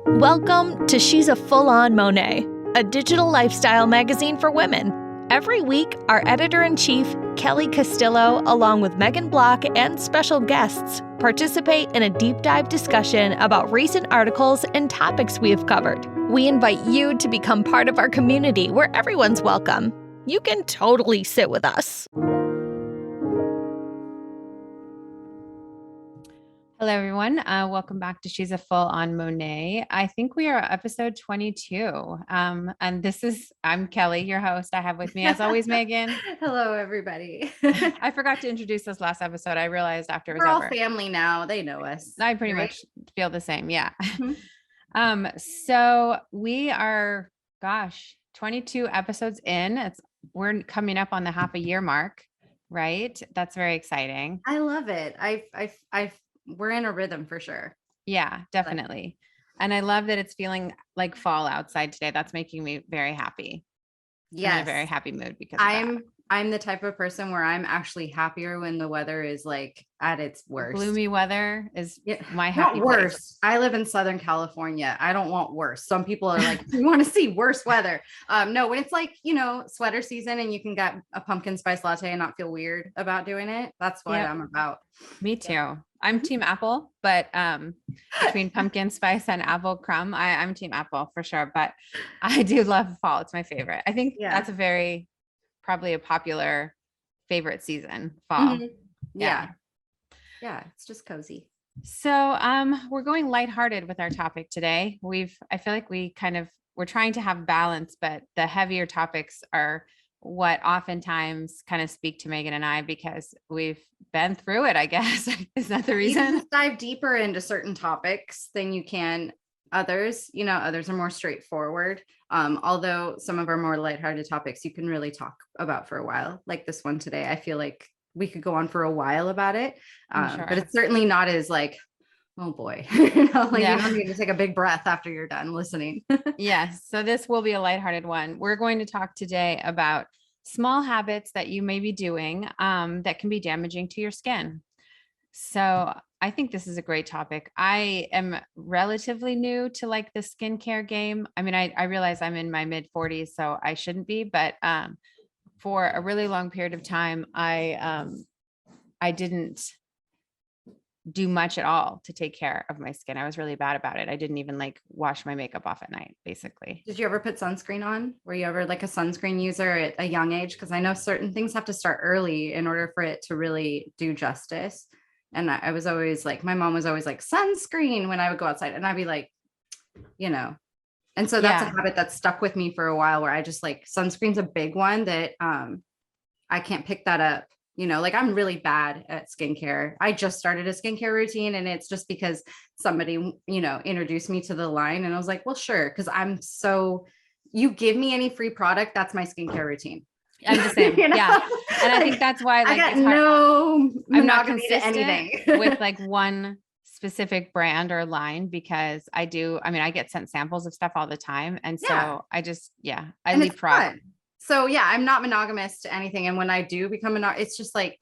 Welcome to She's a Full-On Monet, a digital lifestyle magazine for women. Every week, our editor-in-chief, Kelly Castillo, along with Megan Block and special guests, participate in a deep dive discussion about recent articles and topics we have covered. We invite you to become part of our community where everyone's welcome. You can totally sit with us. Hello, everyone. Welcome back to She's a Full-On Monet. I think we are episode 22. I'm Kelly, your host. I have with me, as always, Megan. Hello, everybody. I forgot to introduce us last episode. I realized after it was We're all over. family now. They know us. I pretty much feel the same. Yeah. Mm-hmm. So we are, 22 episodes in. We're coming up on the half a year mark, right? That's very exciting. I love it. We're in a rhythm for sure. Yeah, definitely. And I love that it's feeling like fall outside today. That's making me very happy. Yes. I'm in a very happy mood because I'm the type of person where I'm actually happier when the weather is like at its worst. Gloomy weather is my happy not worse. place. I live in Southern California. I don't want worse. Some people are like, you want to see worse weather. No, when it's like, sweater season and you can get a pumpkin spice latte and not feel weird about doing it. That's what I'm about. Me too. I'm team apple, but between pumpkin spice and apple crumb, I'm team apple for sure. But I do love fall. It's my favorite. I think that's probably a popular favorite season, fall. Mm-hmm. Yeah. It's just cozy. So we're going lighthearted with our topic today. I feel like we're trying to have balance, but the heavier topics are what oftentimes kind of speak to Megan and I because we've been through it, I guess. Is that the reason? You can dive deeper into certain topics than you can others. Others are more straightforward. Although some of our more lighthearted topics you can really talk about for a while, like this one today. I feel like we could go on for a while about it. Sure. But it's certainly not as like, oh boy, you don't need to take a big breath after you're done listening. Yes. So this will be a lighthearted one. We're going to talk today about small habits that you may be doing that can be damaging to your skin. So I think this is a great topic. I am relatively new to like the skincare game. I mean, I realize I'm in my mid 40s, so I shouldn't be, but for a really long period of time, I didn't do much at all to take care of my skin. I was really bad about it. I didn't even like wash my makeup off at night, basically. Did you ever put sunscreen on? Were you ever like a sunscreen user at a young age? Because I know certain things have to start early in order for it to really do justice. And I was always like, my mom was always like sunscreen when I would go outside, and I'd be like, and so that's a habit that stuck with me for a while where I just like sunscreen's a big one that I can't pick that up. Like I'm really bad at skincare. I just started a skincare routine, and it's just because somebody, introduced me to the line, and I was like, well, sure. Cause you give me any free product, that's my skincare routine. I'm the same. Yeah. And I think that's why I got no I'm not consistent to anything. with like one specific brand or line because I get sent samples of stuff all the time. And so I leapfrog. So I'm not monogamous to anything. And when I do become it's just like,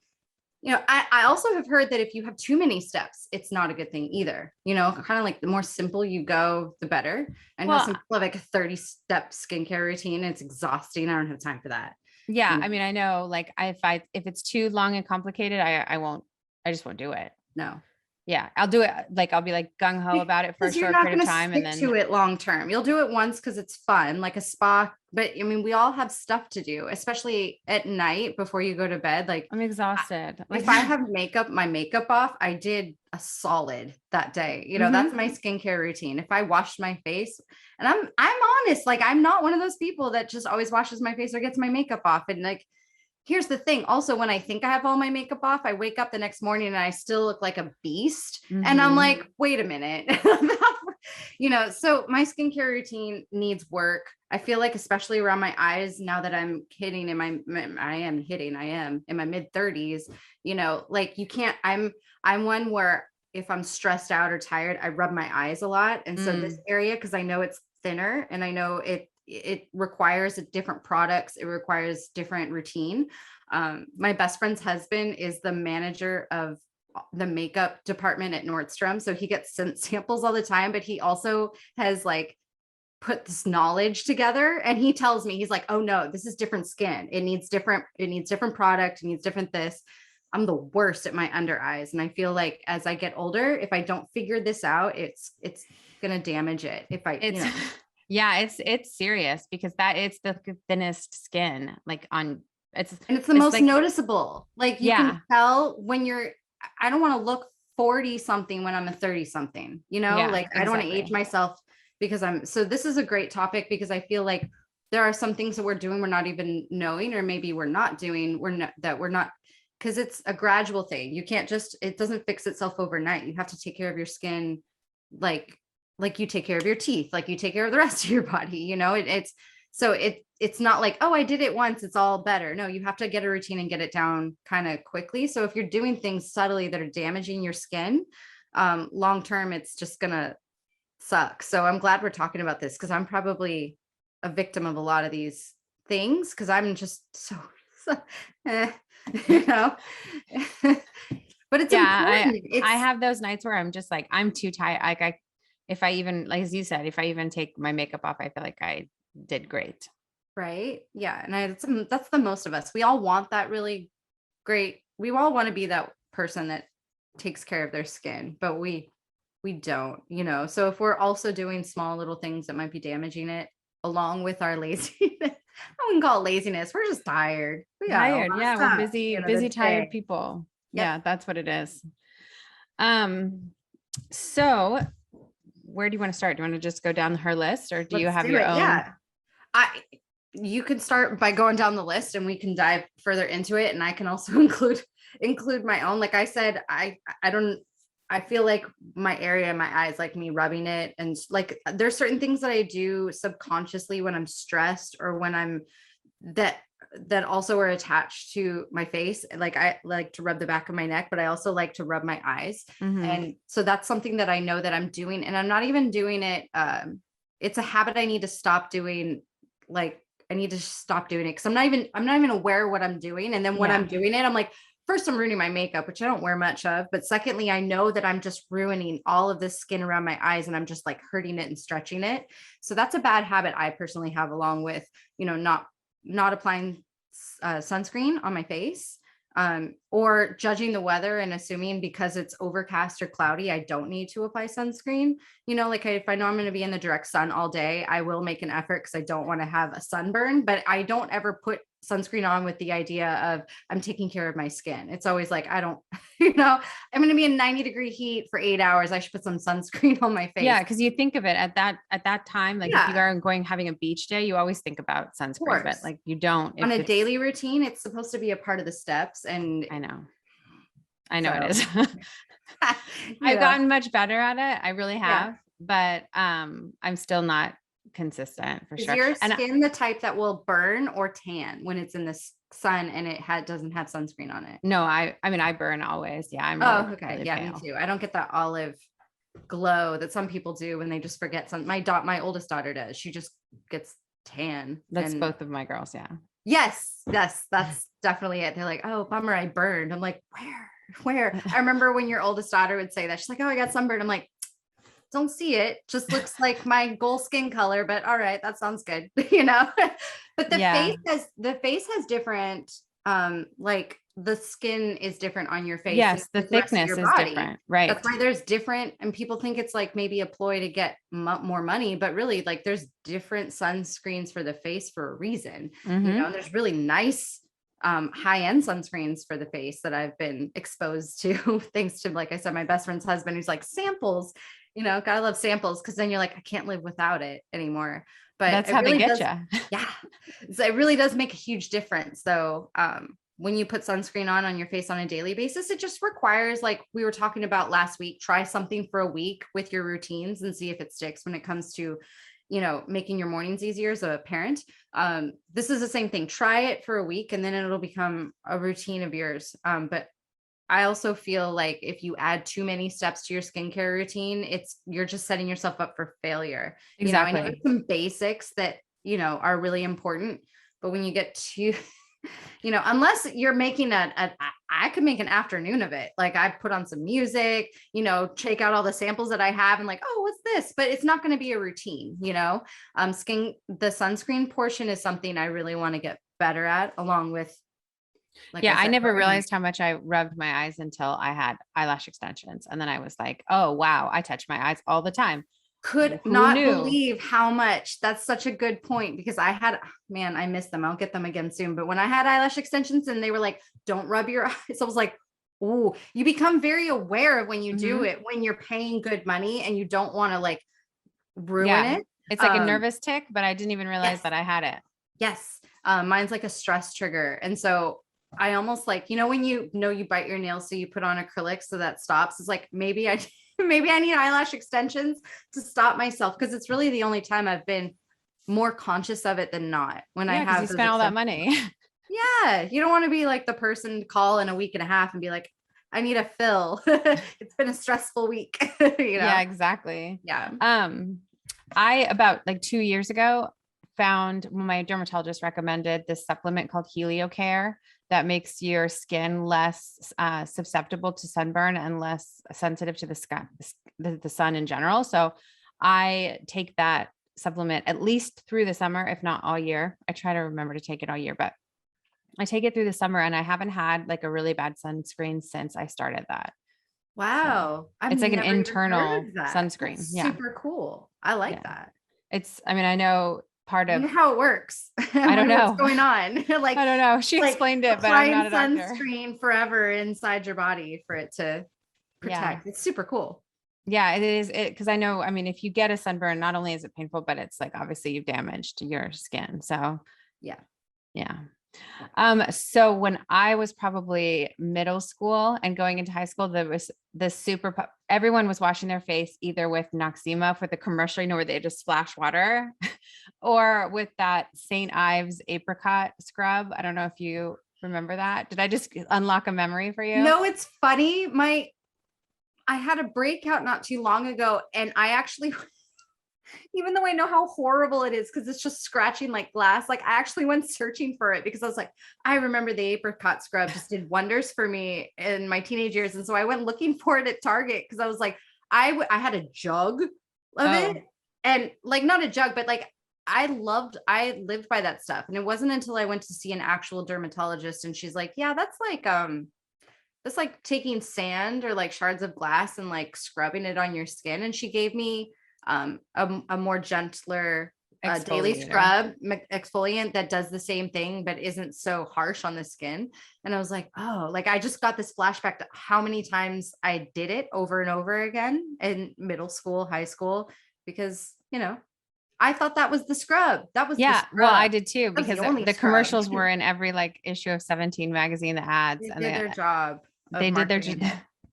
I also have heard that if you have too many steps, it's not a good thing either. Kind of like the more simple you go, the better. And some people have like a 30-step skincare routine. It's exhausting. I don't have time for that. Yeah. I mean, I know like if it's too long and complicated, I just won't do it. No. Yeah. I'll do it. Like, I'll be like gung ho about it for a short period of time. And then to it long term, you'll do it once cause it's fun, like a spa. But I mean, we all have stuff to do, especially at night before you go to bed. Like I'm exhausted. If I have my makeup off, I did a solid that day. That's my skincare routine. If I washed my face, and I'm honest, like I'm not one of those people that just always washes my face or gets my makeup off. And like, here's the thing. Also, when I think I have all my makeup off, I wake up the next morning and I still look like a beast. Mm-hmm. And I'm like, wait a minute. So my skincare routine needs work. I feel like, especially around my eyes, now that I'm hitting I am in my mid 30s, like you can't, I'm one where if I'm stressed out or tired, I rub my eyes a lot. And so this area, cause I know it's thinner and I know it requires different products. It requires different routine. My best friend's husband is the manager of the makeup department at Nordstrom. So he gets sent samples all the time, but he also has like put this knowledge together, and he tells me, he's like, oh no, this is different skin. It needs different product. It needs different this. I'm the worst at my under eyes. And I feel like as I get older, if I don't figure this out, it's going to damage it. If I, It's, yeah, it's serious because it's the thinnest skin, like and it's the most like, noticeable. Like you can tell when I don't want to look 40 something when I'm a 30 something, like I don't want to age myself because so this is a great topic because I feel like there are some things that we're doing, we're not even knowing, or maybe we're not doing, because it's a gradual thing. You can't it doesn't fix itself overnight. You have to take care of your skin like you take care of your teeth, like you take care of the rest of your body, it's not like, oh, I did it once, it's all better. No, you have to get a routine and get it down kind of quickly. So if you're doing things subtly that are damaging your skin, long term, it's just gonna suck. So I'm glad we're talking about this because I'm probably a victim of a lot of these things because I'm just so but it's important. I have those nights where I'm just like, I'm too tired. Like if I even, like, as you said, if I even take my makeup off, I feel like I did great. Right. Yeah. And that's the most of us. We all want that really great. We all want to be that person that takes care of their skin, but we don't, so if we're also doing small little things that might be damaging it along with our laziness, I wouldn't call it laziness. We're just tired. Yeah. We're busy, tired people. Yep. Yeah. That's what it is. So where do you want to start? Do you want to just go down her list or do you have your own? Yeah. You can start by going down the list and we can dive further into it. And I can also include my own. Like I said, I feel like my area, my eyes, like me rubbing it. And like, there's certain things that I do subconsciously when I'm stressed or when I'm that also are attached to my face. Like I like to rub the back of my neck, but I also like to rub my eyes. Mm-hmm. And so that's something that I know that I'm doing, and I'm not even doing it. It's a habit I need to stop doing. Like I need to stop doing it because I'm not even aware of what I'm doing. And then when I'm doing it, I'm like, first, I'm ruining my makeup, which I don't wear much of. But secondly, I know that I'm just ruining all of this skin around my eyes and I'm just like hurting it and stretching it. So that's a bad habit I personally have, along with, not applying sunscreen on my face, or judging the weather and assuming because it's overcast or cloudy, I don't need to apply sunscreen. Like if I know I'm going to be in the direct sun all day, I will make an effort because I don't want to have a sunburn, but I don't ever put sunscreen on with the idea of I'm taking care of my skin. It's always like, I don't, I'm going to be in 90-degree heat for 8 hours. I should put some sunscreen on my face. Yeah. Cause you think of it at that time, like if you are having a beach day, you always think about sunscreen, but like you don't on a daily routine. It's supposed to be a part of the steps. And I know it is. I've gotten much better at it. I really have, but I'm still not consistent for sure. Is your skin the type that will burn or tan when it's in the sun and it doesn't have sunscreen on it? No, I mean I burn always. Yeah, I'm really, okay. Really yeah, pale. Me too. I don't get that olive glow that some people do when they just forget my oldest daughter does. She just gets tan. That's both of my girls. Yeah. Yes, that's definitely it. They're like, oh, bummer, I burned. I'm like, where? I remember when your oldest daughter would say that. She's like, oh, I got sunburned. I'm like, don't see it. Just looks like my gold skin color, but all right, that sounds good. But the face has different, like the skin is different on your face. Yes. The thickness is different. Right. That's why there's different, and people think it's like maybe a ploy to get more money, but really like there's different sunscreens for the face for a reason, mm-hmm. And there's really nice high-end sunscreens for the face that I've been exposed to thanks to, like I said, my best friend's husband, who's like, samples, gotta love samples, because then you're like, I can't live without it anymore. But that's how they get you. Yeah. So it really does make a huge difference. So when you put sunscreen on your face on a daily basis, it just requires, like we were talking about last week, try something for a week with your routines and see if it sticks when it comes to making your mornings easier as a parent. This is the same thing. Try it for a week and then it'll become a routine of yours. But I also feel like if you add too many steps to your skincare routine, you're just setting yourself up for failure. Exactly. And some basics that, are really important, but when you get too Unless you're making I could make an afternoon of it. Like I put on some music, check out all the samples that I have and like, oh, what's this? But it's not going to be a routine, the sunscreen portion is something I really want to get better at, along with, like I said, never rubbing realized how much I rubbed my eyes until I had eyelash extensions. And then I was like, oh, wow, I touch my eyes all the time. Could Who not knew? believe how much. That's such a good point, because I miss them. I'll get them again soon. But when I had eyelash extensions and they were like, don't rub your eyes, I was like, oh, you become very aware of when you do it, when you're paying good money and you don't want to like ruin it. It's like a nervous tick, but I didn't even realize that I had it. Yes. Mine's like a stress trigger. And so I almost like, when you bite your nails, so you put on acrylic so that stops. It's like, maybe I need eyelash extensions to stop myself, because it's really the only time I've been more conscious of it than not. When I have you spent all that money. Yeah. You don't want to be like the person to call in a week and a half and be like, I need a fill. It's been a stressful week. Yeah, exactly. Yeah. I about like 2 years ago found, my dermatologist recommended this supplement called HelioCare that makes your skin less susceptible to sunburn and less sensitive to the sun in general. So I take that supplement at least through the summer, if not all year. I try to remember to take it all year, but I take it through the summer, and I haven't had like a really bad sunscreen since I started that. Wow. So it's like an internal sunscreen. That's super cool. I like that. I know part of how it works. I don't know what's going on. Like, I don't know. She explained it, but I'm not a doctor. Sunscreen forever inside your body for it to protect. It's super cool. Yeah, it is. Because I know, if you get a sunburn, not only is it painful, but it's like, obviously you've damaged your skin. So yeah. So when I was probably middle school and going into high school, there was everyone was washing their face either with Noxzema for the commercial, where they just splash water, or with that St. Ives apricot scrub. I don't know if you remember that. Did I just unlock a memory for you? No, it's funny. I had a breakout not too long ago, and I actually, even though I know how horrible it is, because it's just scratching like glass, like I actually went searching for it, because I was like, I remember the apricot scrub just did wonders for me in my teenage years. And so I went looking for it at Target, because I was like, I had a jug of it, and like, not a jug, but like I lived by that stuff. And it wasn't until I went to see an actual dermatologist, and she's like, yeah, that's like taking sand or like shards of glass and like scrubbing it on your skin. And she gave me a more gentler daily scrub exfoliant that does the same thing, but isn't so harsh on the skin. And I was like, oh, like I just got this flashback to how many times I did it over and over again in middle school, high school, because, I thought that was the scrub. That was the scrub. Well, I did too, because the commercials were in every like issue of 17 magazine, the ads, they did their job. They did their job.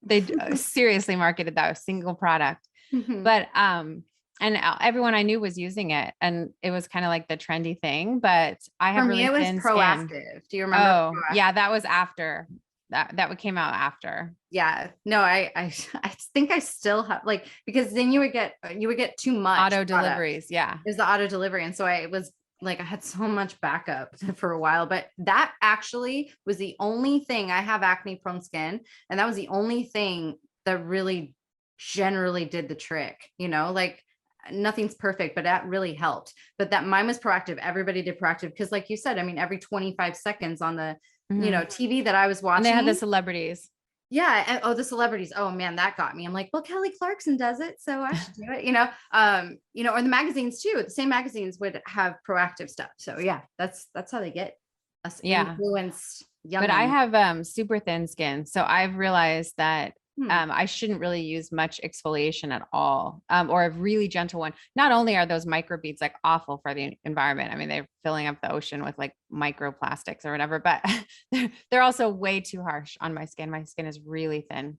They seriously marketed that single product. Mm-hmm. But and everyone I knew was using it, and it was kind of like the trendy thing. But I have really thin Proactive. skin. Do you remember? Oh, yeah, that was after that came out after. Yeah, no, I think I still have, like, because then you would get too much auto deliveries. Yeah, it was the auto delivery, and so I had so much backup for a while. But that actually was the only thing. I have acne prone skin, and that was the only thing that really generally did the trick. Like nothing's perfect, but that really helped. But that mine was proactive. Everybody did proactive, because like you said, every 25 seconds on the TV that I was watching, and they had the celebrities. Yeah. And, the celebrities. Oh man, that got me. I'm like, well, Kelly Clarkson does it, so I should do it. Or the magazines too. The same magazines would have proactive stuff. So yeah, that's how they get us influenced. But I have super thin skin, so I've realized that I shouldn't really use much exfoliation at all, or a really gentle one. Not only are those microbeads like awful for the environment, they're filling up the ocean with like microplastics or whatever, but they're also way too harsh on my skin. My skin is really thin.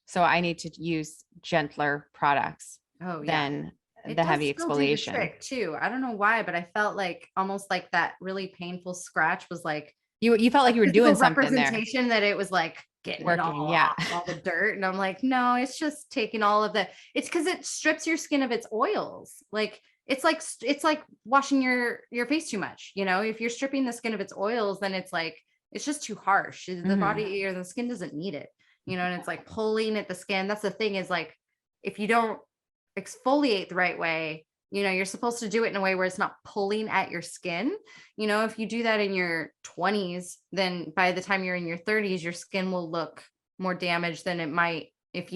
So I need to use gentler products than the heavy exfoliation. Trick too. I don't know why, but I felt like almost like that really painful scratch was like, you felt like you were doing something there. Representation that it was like getting working, all the dirt. And I'm like, no, it's just taking all of it's because it strips your skin of its oils. Like it's like washing your face too much. If you're stripping the skin of its oils, then it's just too harsh. The body or the skin doesn't need it. And it's like pulling at the skin. That's the thing, is like, if you don't exfoliate the right way, you're supposed to do it in a way where it's not pulling at your skin. If you do that in your 20s, then by the time you're in your 30s, your skin will look more damaged than it might if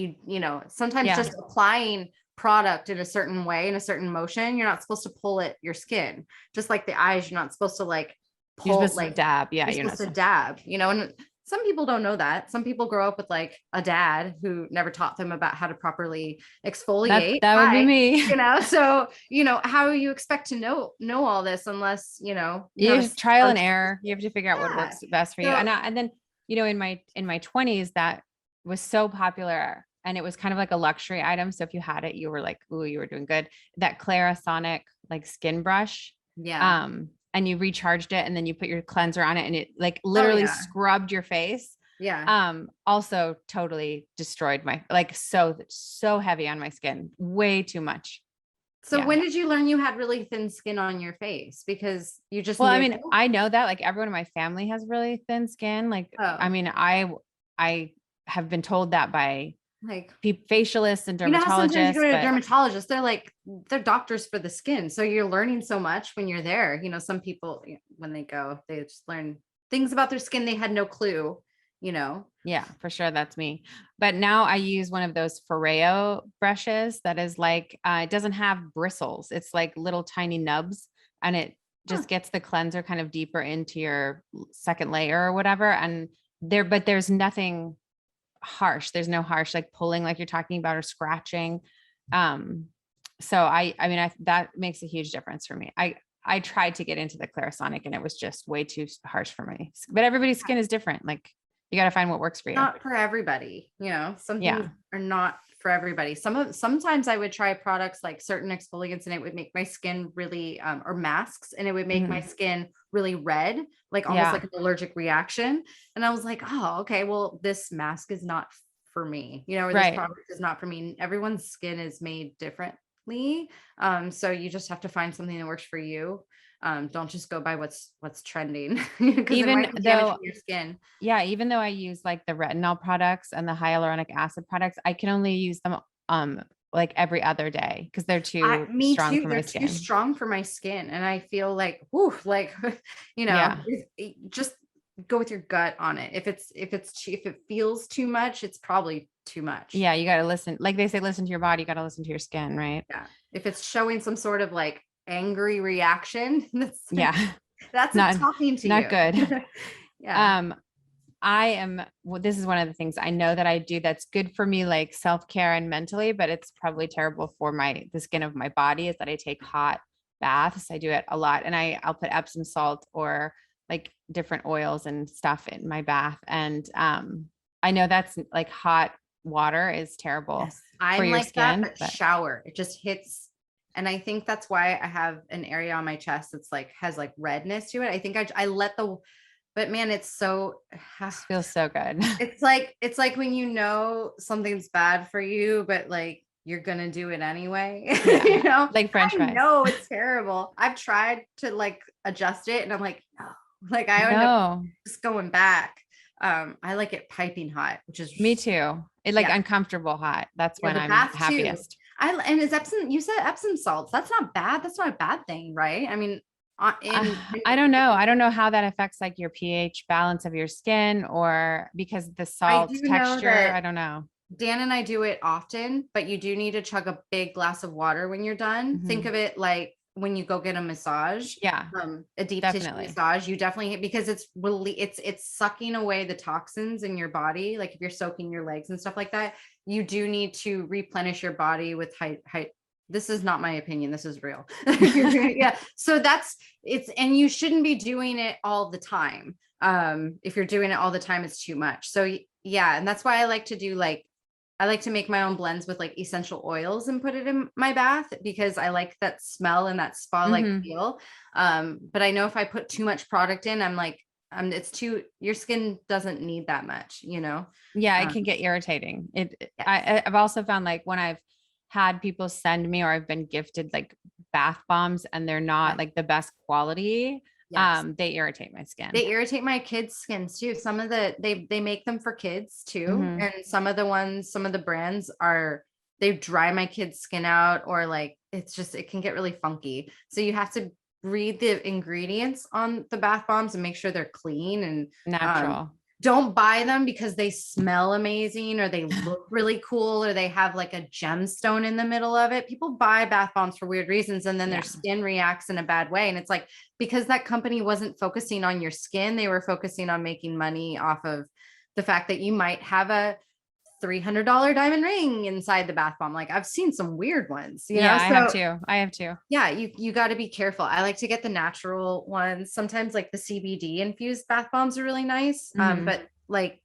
sometimes just applying product in a certain way, in a certain motion, you're not supposed to pull at your skin. Just like the eyes, you're not supposed to like pull, you're supposed like to dab. Yeah, you're supposed to dab, and some people don't know that. Some people grow up with like a dad who never taught them about how to properly exfoliate. That would be me. So, how you expect to know all this unless, you have trial and error. You have to figure out what works best for you. And then, in my 20s, that was so popular, and it was kind of like a luxury item. So if you had it, you were like, ooh, you were doing good. That Clarisonic like skin brush. Yeah. And you recharged it, and then you put your cleanser on it, and it like literally scrubbed your face. Yeah. Also totally destroyed my, like, so heavy on my skin, way too much. So when did you learn you had really thin skin on your face? Because you just, well, I mean, I know that like everyone in my family has really thin skin. Like, I mean, I have been told that by like facialists and dermatologists. Sometimes you go to a dermatologist, they're doctors for the skin. So you're learning so much when you're there. Some people, when they go, they just learn things about their skin they had no clue. Yeah, for sure. That's me. But now I use one of those Foreo brushes that is like, it doesn't have bristles. It's like little tiny nubs, and it just gets the cleanser kind of deeper into your second layer or whatever. And but there's nothing harsh. There's no harsh, like pulling, like you're talking about, or scratching. So I mean, that makes a huge difference for me. I tried to get into the Clarisonic, and it was just way too harsh for me, but everybody's skin is different. Like, you got to find what works for you. Not for everybody, some things are not for everybody. Sometimes I would try products like certain exfoliants, and it would make my skin really, or masks, and it would make my skin really red, like almost like an allergic reaction. And I was like, oh, okay, well, this mask is not for me, or this product is not for me. Everyone's skin is made differently. So you just have to find something that works for you. Don't just go by what's trending, even though your skin. Yeah. Even though I use like the retinol products and the hyaluronic acid products, I can only use them, like every other day, because they're too strong for my skin. Too strong for my skin. And I feel like, whoo, like, just go with your gut on it. If it feels too much, it's probably too much. Yeah. You got to listen. Like they say, listen to your body. You got to listen to your skin. Right. Yeah. If it's showing some sort of like angry reaction, that's not talking to you. Not good. Yeah. This is one of the things I know that I do that's good for me, like self-care and mentally, but it's probably terrible for the skin of my body, is that I take hot baths. I do it a lot, and I'll put Epsom salt or like different oils and stuff in my bath. And I know that's like hot water is terrible for your skin. But shower, it just hits. And I think that's why I have an area on my chest that's like, has like redness to it. I think I let but man, it's so, it feels so good. It's like when something's bad for you, but like you're going to do it anyway, like French fries. No, it's terrible. I've tried to like adjust it, and I'm like, no, like I end up just going back. I like it piping hot, which is me too. It like uncomfortable hot. That's when I'm happiest. And is Epsom, you said Epsom salts. That's not bad. That's not a bad thing, right? I mean, I don't know. I don't know how that affects like your pH balance of your skin, or because the salt texture, I don't know. Dan and I do it often, but you do need to chug a big glass of water when you're done. Think of it like when you go get a massage, a deep tissue massage, you definitely, because it's really, it's sucking away the toxins in your body. Like if you're soaking your legs and stuff like that, you do need to replenish your body with this is not my opinion. This is real. Yeah. So and you shouldn't be doing it all the time. If you're doing it all the time, it's too much. So yeah. And that's why I like to make my own blends with like essential oils and put it in my bath, because I like that smell and that spa-like feel. But I know if I put too much product in, I'm like, your skin doesn't need that much, Yeah, it can get irritating. I've also found like when I've had people send me, or I've been gifted like bath bombs and they're not like the best quality, Yes. they irritate my skin. They irritate my kids' skins too. Some of they make them for kids too. Mhm. And some of the brands they dry my kids' skin out, or like it can get really funky. So you have to read the ingredients on the bath bombs and make sure they're clean and Natural. don't buy them because they smell amazing or they look really cool or they have like a gemstone in the middle of it. People buy bath bombs for weird reasons and then their skin reacts in a bad way. And it's like, because that company wasn't focusing on your skin, they were focusing on making money off of the fact that you might have a $300 diamond ring inside the bath bomb. Like I've seen some weird ones, you know? I have too. Yeah, you got to be careful. I like to get the natural ones. Sometimes like the CBD infused bath bombs are really nice. But like,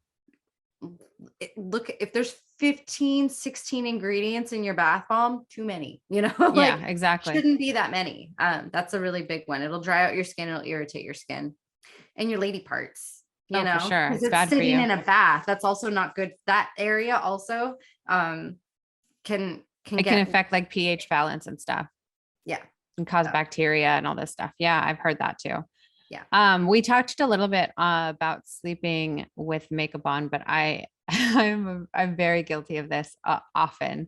look, if there's 15, 16 ingredients in your bath bomb, too many, you know? Like, Yeah, exactly. shouldn't be that many. That's a really big one. It'll dry out your skin. It'll irritate your skin and your lady parts. You know, for sure. because it's bad for sitting you. in a bath. That's also not good. That area also can affect like pH balance and stuff. Yeah. And cause bacteria and all this stuff. Yeah, I've heard that too. Yeah. We talked a little bit about sleeping with makeup on, but I'm very guilty of this often.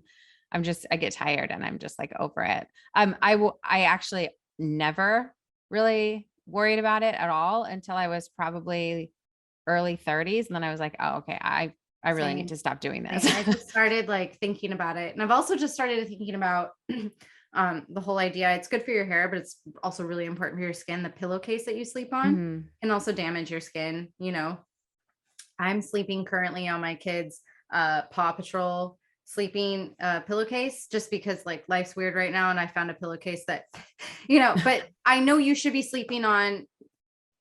I get tired and I'm just like over it. I actually never really worried about it at all until I was probably early 30s. And then I was like, oh, okay, I really need to stop doing this. I just started like thinking about it. And I've also just started thinking about the whole idea. It's good for your hair, but it's also really important for your skin. The pillowcase that you sleep on can also damage your skin. You know, I'm sleeping currently on my kids' Paw Patrol sleeping pillowcase just because like life's weird right now. And I found a pillowcase that, you know, but I know you should be sleeping on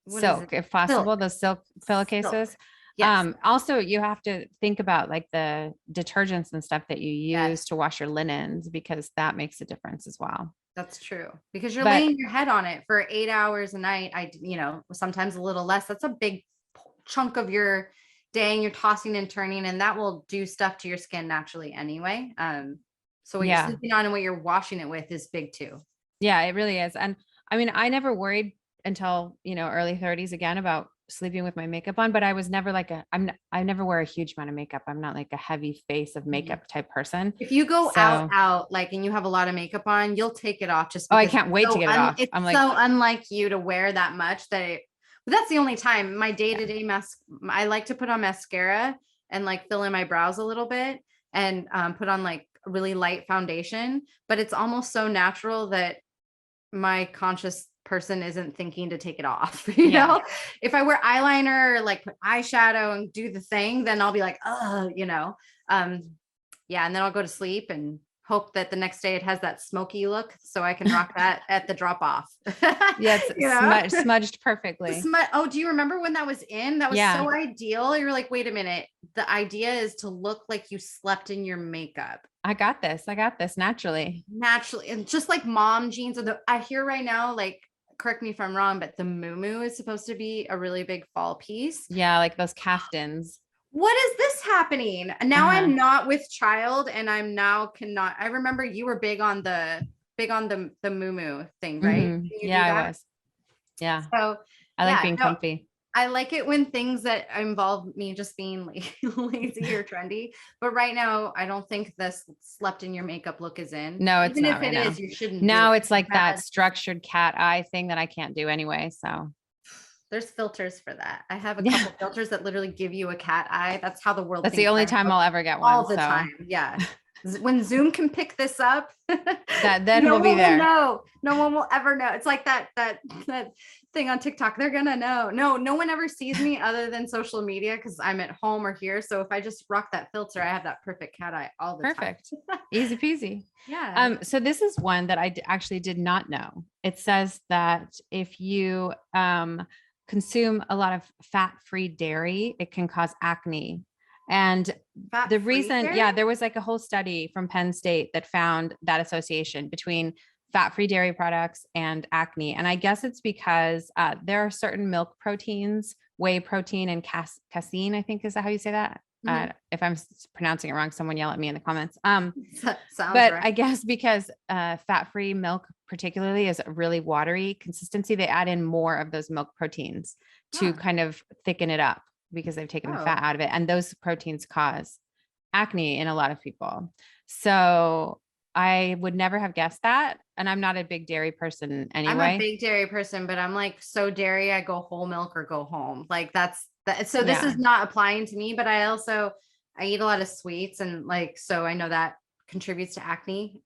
silk, if possible, those silk pillowcases. Silk. Yes. Also you have to think about like the detergents and stuff that you use to wash your linens, because that makes a difference as well. That's true, because you're laying your head on it for 8 hours a night. Sometimes a little less. That's a big chunk of your day, and you're tossing and turning, and that will do stuff to your skin naturally anyway. So what you're sleeping on and what you're washing it with is big too. Yeah, it really is. And I mean, I never worried until, early 30s again about sleeping with my makeup on, but I was never like I never wear a huge amount of makeup. I'm not like a heavy face of makeup type person. If you go out like, and you have a lot of makeup on, you'll take it off just because I can't wait to get it off. It's so unlike you to wear that much but that's the only time. My day-to-day mask, I like to put on mascara and like fill in my brows a little bit and put on like a really light foundation, but it's almost so natural that my conscious person isn't thinking to take it off. You know, if I wear eyeliner or like put eyeshadow and do the thing, then I'll be like, oh, and then I'll go to sleep and hope that the next day it has that smoky look so I can rock that at the drop off. It's smudged perfectly. Oh, do you remember when that was in? That was so ideal. You're like, wait a minute. The idea is to look like you slept in your makeup. I got this naturally. And just like mom jeans I hear right now, like, correct me if I'm wrong, but the muumuu is supposed to be a really big fall piece. Yeah. Like those caftans. What is this happening? Now I'm not with child and I'm now cannot. I remember you were big on the muumuu thing, right? Yeah, I was. Yeah. So I like being comfy. I like it when things that involve me just being like lazy or trendy. But right now, I don't think this slept in your makeup look is in. No, it's even not. If it is, is, you shouldn't. Now it's like that structured cat eye thing that I can't do anyway. So there's filters for that. I have a couple filters that literally give you a cat eye. That's how the world. That's the only time I'll ever get one. All the time. Yeah. When Zoom can pick this up, then we'll be there. No one will ever know. It's like that thing on TikTok. They're gonna know. No one ever sees me other than social media because I'm at home or here. So if I just rock that filter, I have that perfect cat eye all the time. Easy peasy. Yeah. So this is one that I actually did not know. It says that if you consume a lot of fat-free dairy, it can cause acne. And the reason, there was like a whole study from Penn State that found that association between fat-free dairy products and acne. And I guess it's because there are certain milk proteins, whey protein and casein, I think, is that how you say that? If I'm pronouncing it wrong, someone yell at me in the comments. Sounds But right. I guess because fat-free milk particularly is a really watery consistency, they add in more of those milk proteins to Huh. kind of thicken it up because they've taken the fat Oh. out of it. And those proteins cause acne in a lot of people. So I would never have guessed that. And I'm not a big dairy person I'm a anyway. big dairy person, but I'm like, so dairy, I go whole milk or go home. Like that's that. So this Yeah. is not applying to me, but I eat a lot of sweets, and like, so I know that contributes to acne.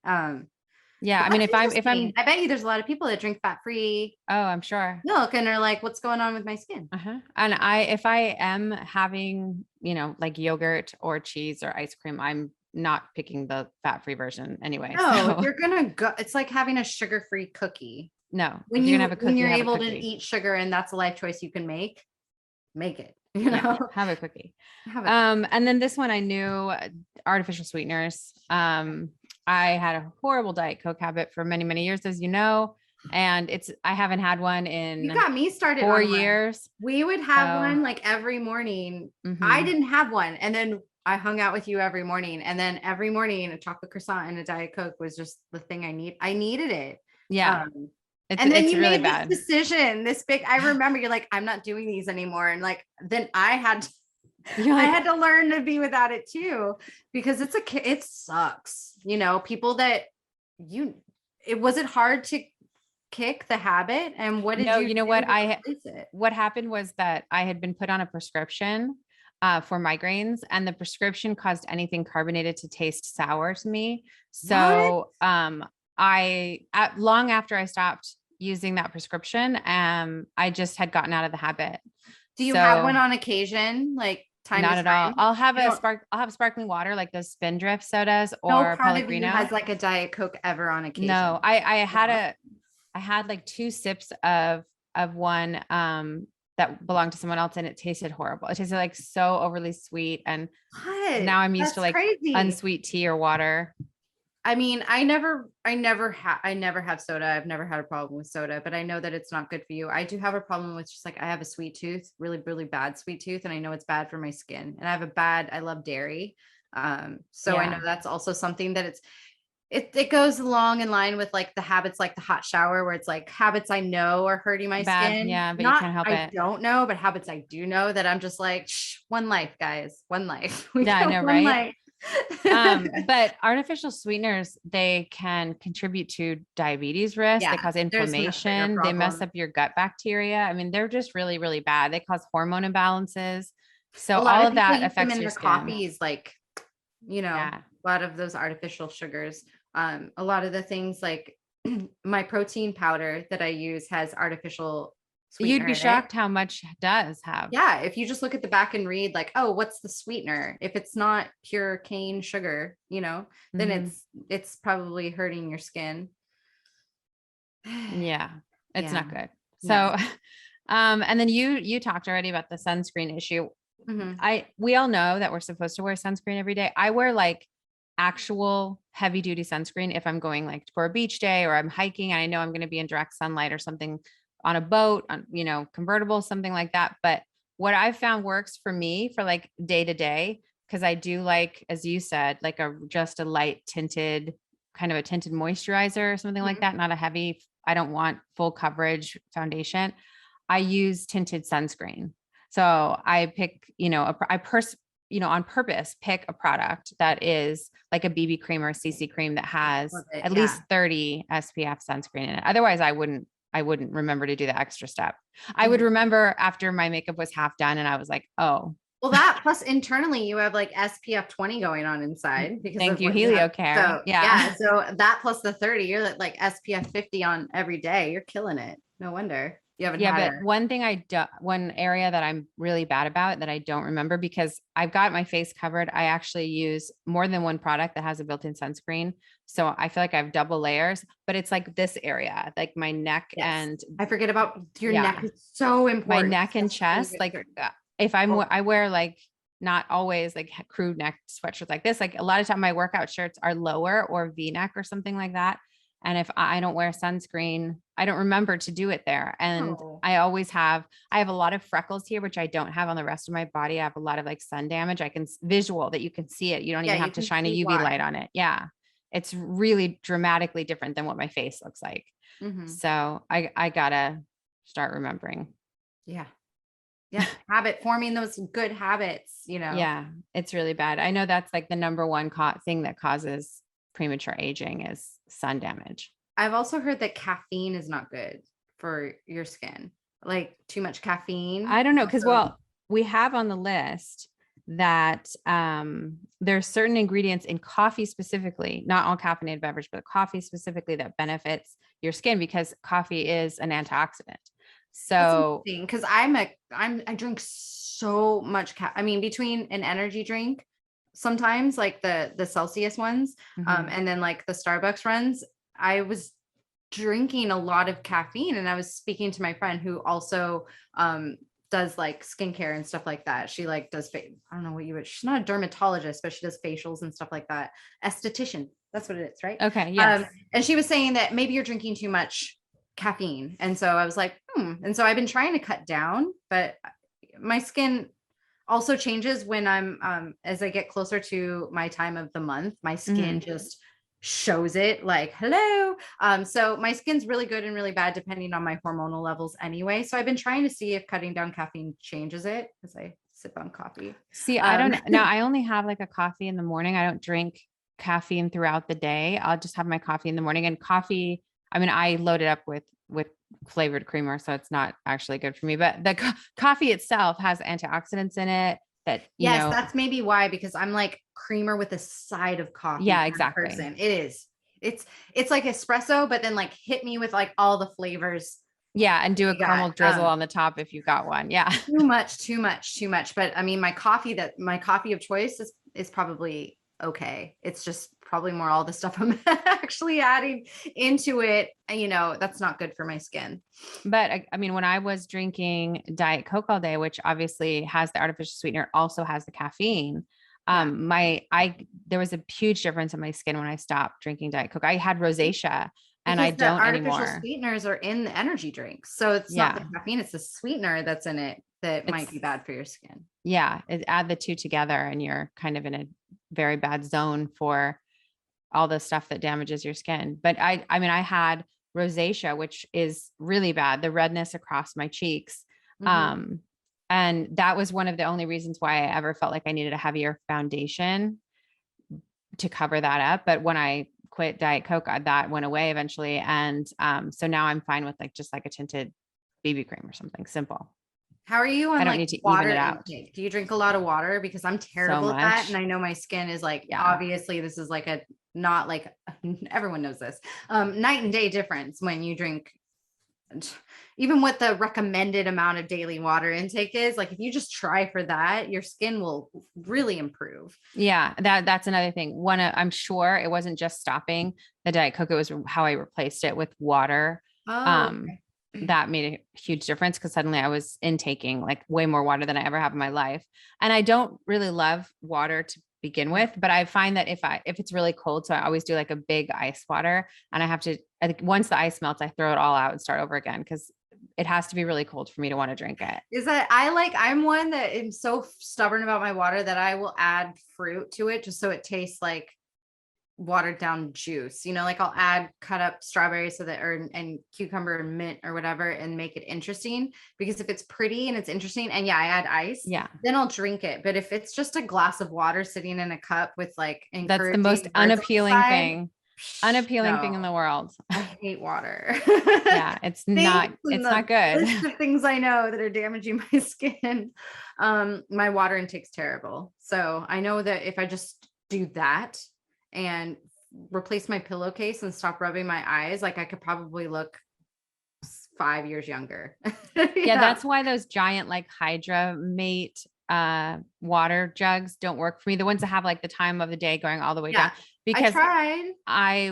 Yeah. But I mean, that's if I'm, interesting. I bet you there's a lot of people that drink fat-free oh, I'm sure. milk and are like, what's going on with my skin? Uh-huh. And if I am having, like yogurt or cheese or ice cream, I'm not picking the fat-free version anyway. No, if So you're gonna go, it's like having a sugar-free cookie. no, When if you're gonna have a when cookie, you're have a able to cookie. eat sugar and that's a life choice you can make it, Yeah, have a cookie. Have it. And then this one I knew, artificial sweeteners. I had a horrible Diet Coke habit for many, many years, as you know, and I haven't had one in You got me started 4 on one. years. We would have So one like every morning. Mhm. I didn't have one. And then I hung out with you every morning. And then every morning a chocolate croissant and a Diet Coke was just the thing I needed it. Yeah. And then it's you really made bad. this decision, this big, I remember you're like, I'm not doing these anymore. And like, then I had to learn to be without it too, because it sucks. People that was it hard to kick the habit? And what did you know what what happened was that I had been put on a prescription for migraines, and the prescription caused anything carbonated to taste sour to me. So long after I stopped using that prescription, I just had gotten out of the habit. Do you have one on occasion? Like not at all. I'll have sparkling water, like those Spindrift sodas or no part of you Pellegrino. has like a Diet Coke ever on occasion. No, I had like 2 sips of one that belonged to someone else, and it tasted horrible. It tasted like so overly sweet, and now I'm used to like crazy. unsweet tea or water. I mean, I never have soda. I've never had a problem with soda, but I know that it's not good for you. I do have a problem with just like, I have a sweet tooth, really, really bad sweet tooth. And I know it's bad for my skin, and I love dairy. So I know that's also something that it goes along in line with like the habits, like the hot shower, where it's like habits I know are hurting my skin. Yeah, but you can't help it. I don't know, but habits I do know that I'm just like, one life, guys, one life. Yeah, I know, right? Life. But artificial sweeteners, they can contribute to diabetes risk. Yeah, they cause inflammation. They mess up your gut bacteria. I mean, they're just really, really bad. They cause hormone imbalances. So all of that affects your skin. Coffees, like, a lot of those artificial sugars. A lot of the things like my protein powder that I use has artificial sweetener. You'd be shocked how much does have. Yeah. If you just look at the back and read like, oh, what's the sweetener? If it's not pure cane sugar, then it's probably hurting your skin. Yeah. It's not good. So, and then you talked already about the sunscreen issue. Mm-hmm. We all know that we're supposed to wear sunscreen every day. I wear like actual heavy duty sunscreen if I'm going like for a beach day, or I'm hiking and I know I'm going to be in direct sunlight or something, on a boat, on, convertible, something like that. But what I've found works for me for like day to day, because I do like, as you said, like just a light tinted, kind of a tinted moisturizer or something like that. Not a heavy, I don't want full coverage foundation. I use tinted sunscreen. So I pick, on purpose, pick a product that is like a BB cream or a CC cream that has at least 30 SPF sunscreen in it. Otherwise I wouldn't remember to do the extra step. I would remember after my makeup was half done and I was like, oh. Well, that plus internally you have like SPF 20 going on inside. Because thank you, HelioCare. So, so that plus the 30, you're like SPF 50 on every day. You're killing it. No wonder. You haven't had it. One area that I'm really bad about that I don't remember, because I've got my face covered. I actually use more than one product that has a built-in sunscreen. So I feel like I have double layers, but it's like this area, like my neck and I forget about your neck. It's so important. My neck and chest. Like if I wear like not always like crew neck sweatshirts like this, like a lot of time my workout shirts are lower or V-neck or something like that. And if I don't wear sunscreen, I don't remember to do it there. And Oh. I have a lot of freckles here, which I don't have on the rest of my body. I have a lot of like sun damage. I can visual that you can see it. You don't Yeah, even you have to can shine a see UV light why. on it. Yeah. It's really dramatically different than what my face looks like. Mhm. So I gotta start remembering. Yeah. Yeah. Habit forming those good habits, Yeah, it's really bad. I know that's like the number one thing that causes premature aging is sun damage. I've also heard that caffeine is not good for your skin. Like too much caffeine. I don't know, because Also, we have on the list that there's certain ingredients in coffee specifically, not all caffeinated beverage, but coffee specifically that benefits your skin because coffee is an antioxidant. that's So interesting because I drink so much I mean, between an energy drink, sometimes like the Celsius ones, mhm. and then like the Starbucks runs, I was drinking a lot of caffeine. And I was speaking to my friend who also does like skincare and stuff like that. She like does I don't know what you would, she's not a dermatologist, but she does facials and stuff like that. Esthetician. That's what it is, right? Okay, yes. And she was saying that maybe you're drinking too much caffeine. And so I was like, And so I've been trying to cut down, but my skin also changes when I'm as I get closer to my time of the month, my skin just shows it like hello. So my skin's really good and really bad depending on my hormonal levels anyway. So I've been trying to see if cutting down caffeine changes it as I sip on coffee. See, I don't know. I only have like a coffee in the morning. I don't drink caffeine throughout the day. I'll just have my coffee in the morning and coffee. I mean, I load it up with flavored creamer, so it's not actually good for me, but the coffee itself has antioxidants in it that, Yes, that's maybe why, because I'm like creamer with a side of coffee yeah, kind of exactly. person. It is. It's like espresso, but then like hit me with like all the flavors Yeah. And do a you got. caramel drizzle on the top if you got one. Yeah. Too much, too much, too much. But I mean, my coffee of choice is probably okay. It's just probably more all the stuff I'm actually adding into it. That's not good for my skin. But I mean, when I was drinking Diet Coke all day, which obviously has the artificial sweetener, also has the caffeine. Yeah. There was a huge difference in my skin when I stopped drinking Diet Coke. I had rosacea and I Because the don't artificial anymore. sweeteners are in the energy drinks. So it's not the Yeah. caffeine, it's the sweetener that's in it that might It's be bad for your skin. yeah. Add the two together and you're kind of in a very bad zone for all the stuff that damages your skin. But I mean, I had rosacea, which is really bad, the redness across my cheeks. Mhm. And that was one of the only reasons why I ever felt like I needed a heavier foundation to cover that up. But when I quit Diet Coke, that went away eventually. And so now I'm fine with like just like a tinted BB cream or something simple. How are you I on don't like need to even water it out intake? Do you drink a lot of water? Because I'm so terrible at that. And much. I know my skin is like, Yeah. obviously this is like not like everyone knows this, night and day difference when you drink. Even what the recommended amount of daily water intake is, like if you just try for that, your skin will really improve. Yeah, that's another thing. I'm sure it wasn't just stopping the Diet Coke, it was how I replaced it with water. Oh, Um, okay. that made a huge difference because suddenly I was intaking like way more water than I ever have in my life. And I don't really love water to begin with, but I find that if it's really cold, so I always do like a big ice water and I think once the ice melts, I throw it all out and start over again because it has to be really cold for me to want to drink it. Is that I'm one that am so stubborn about my water that I will add fruit to it just so it tastes like watered down juice. Like I'll add cut up strawberries and cucumber and mint or whatever and make it interesting, because if it's pretty and it's interesting and I add ice, Yeah. then I'll drink it. But if it's just a glass of water sitting in a cup with like That's the most encouraging words unappealing inside, thing in no, the world. I hate water. Yeah, it's Things in not the good. list of things I know that are damaging my skin. My water intake's terrible. So I know that if I just do that and replace my pillowcase and stop rubbing my eyes, like I could probably look 5 years younger. Yeah, that's why those giant like Hydra Mate water jugs don't work for me. The ones that have like the time of the day going all the way down, I because tried. I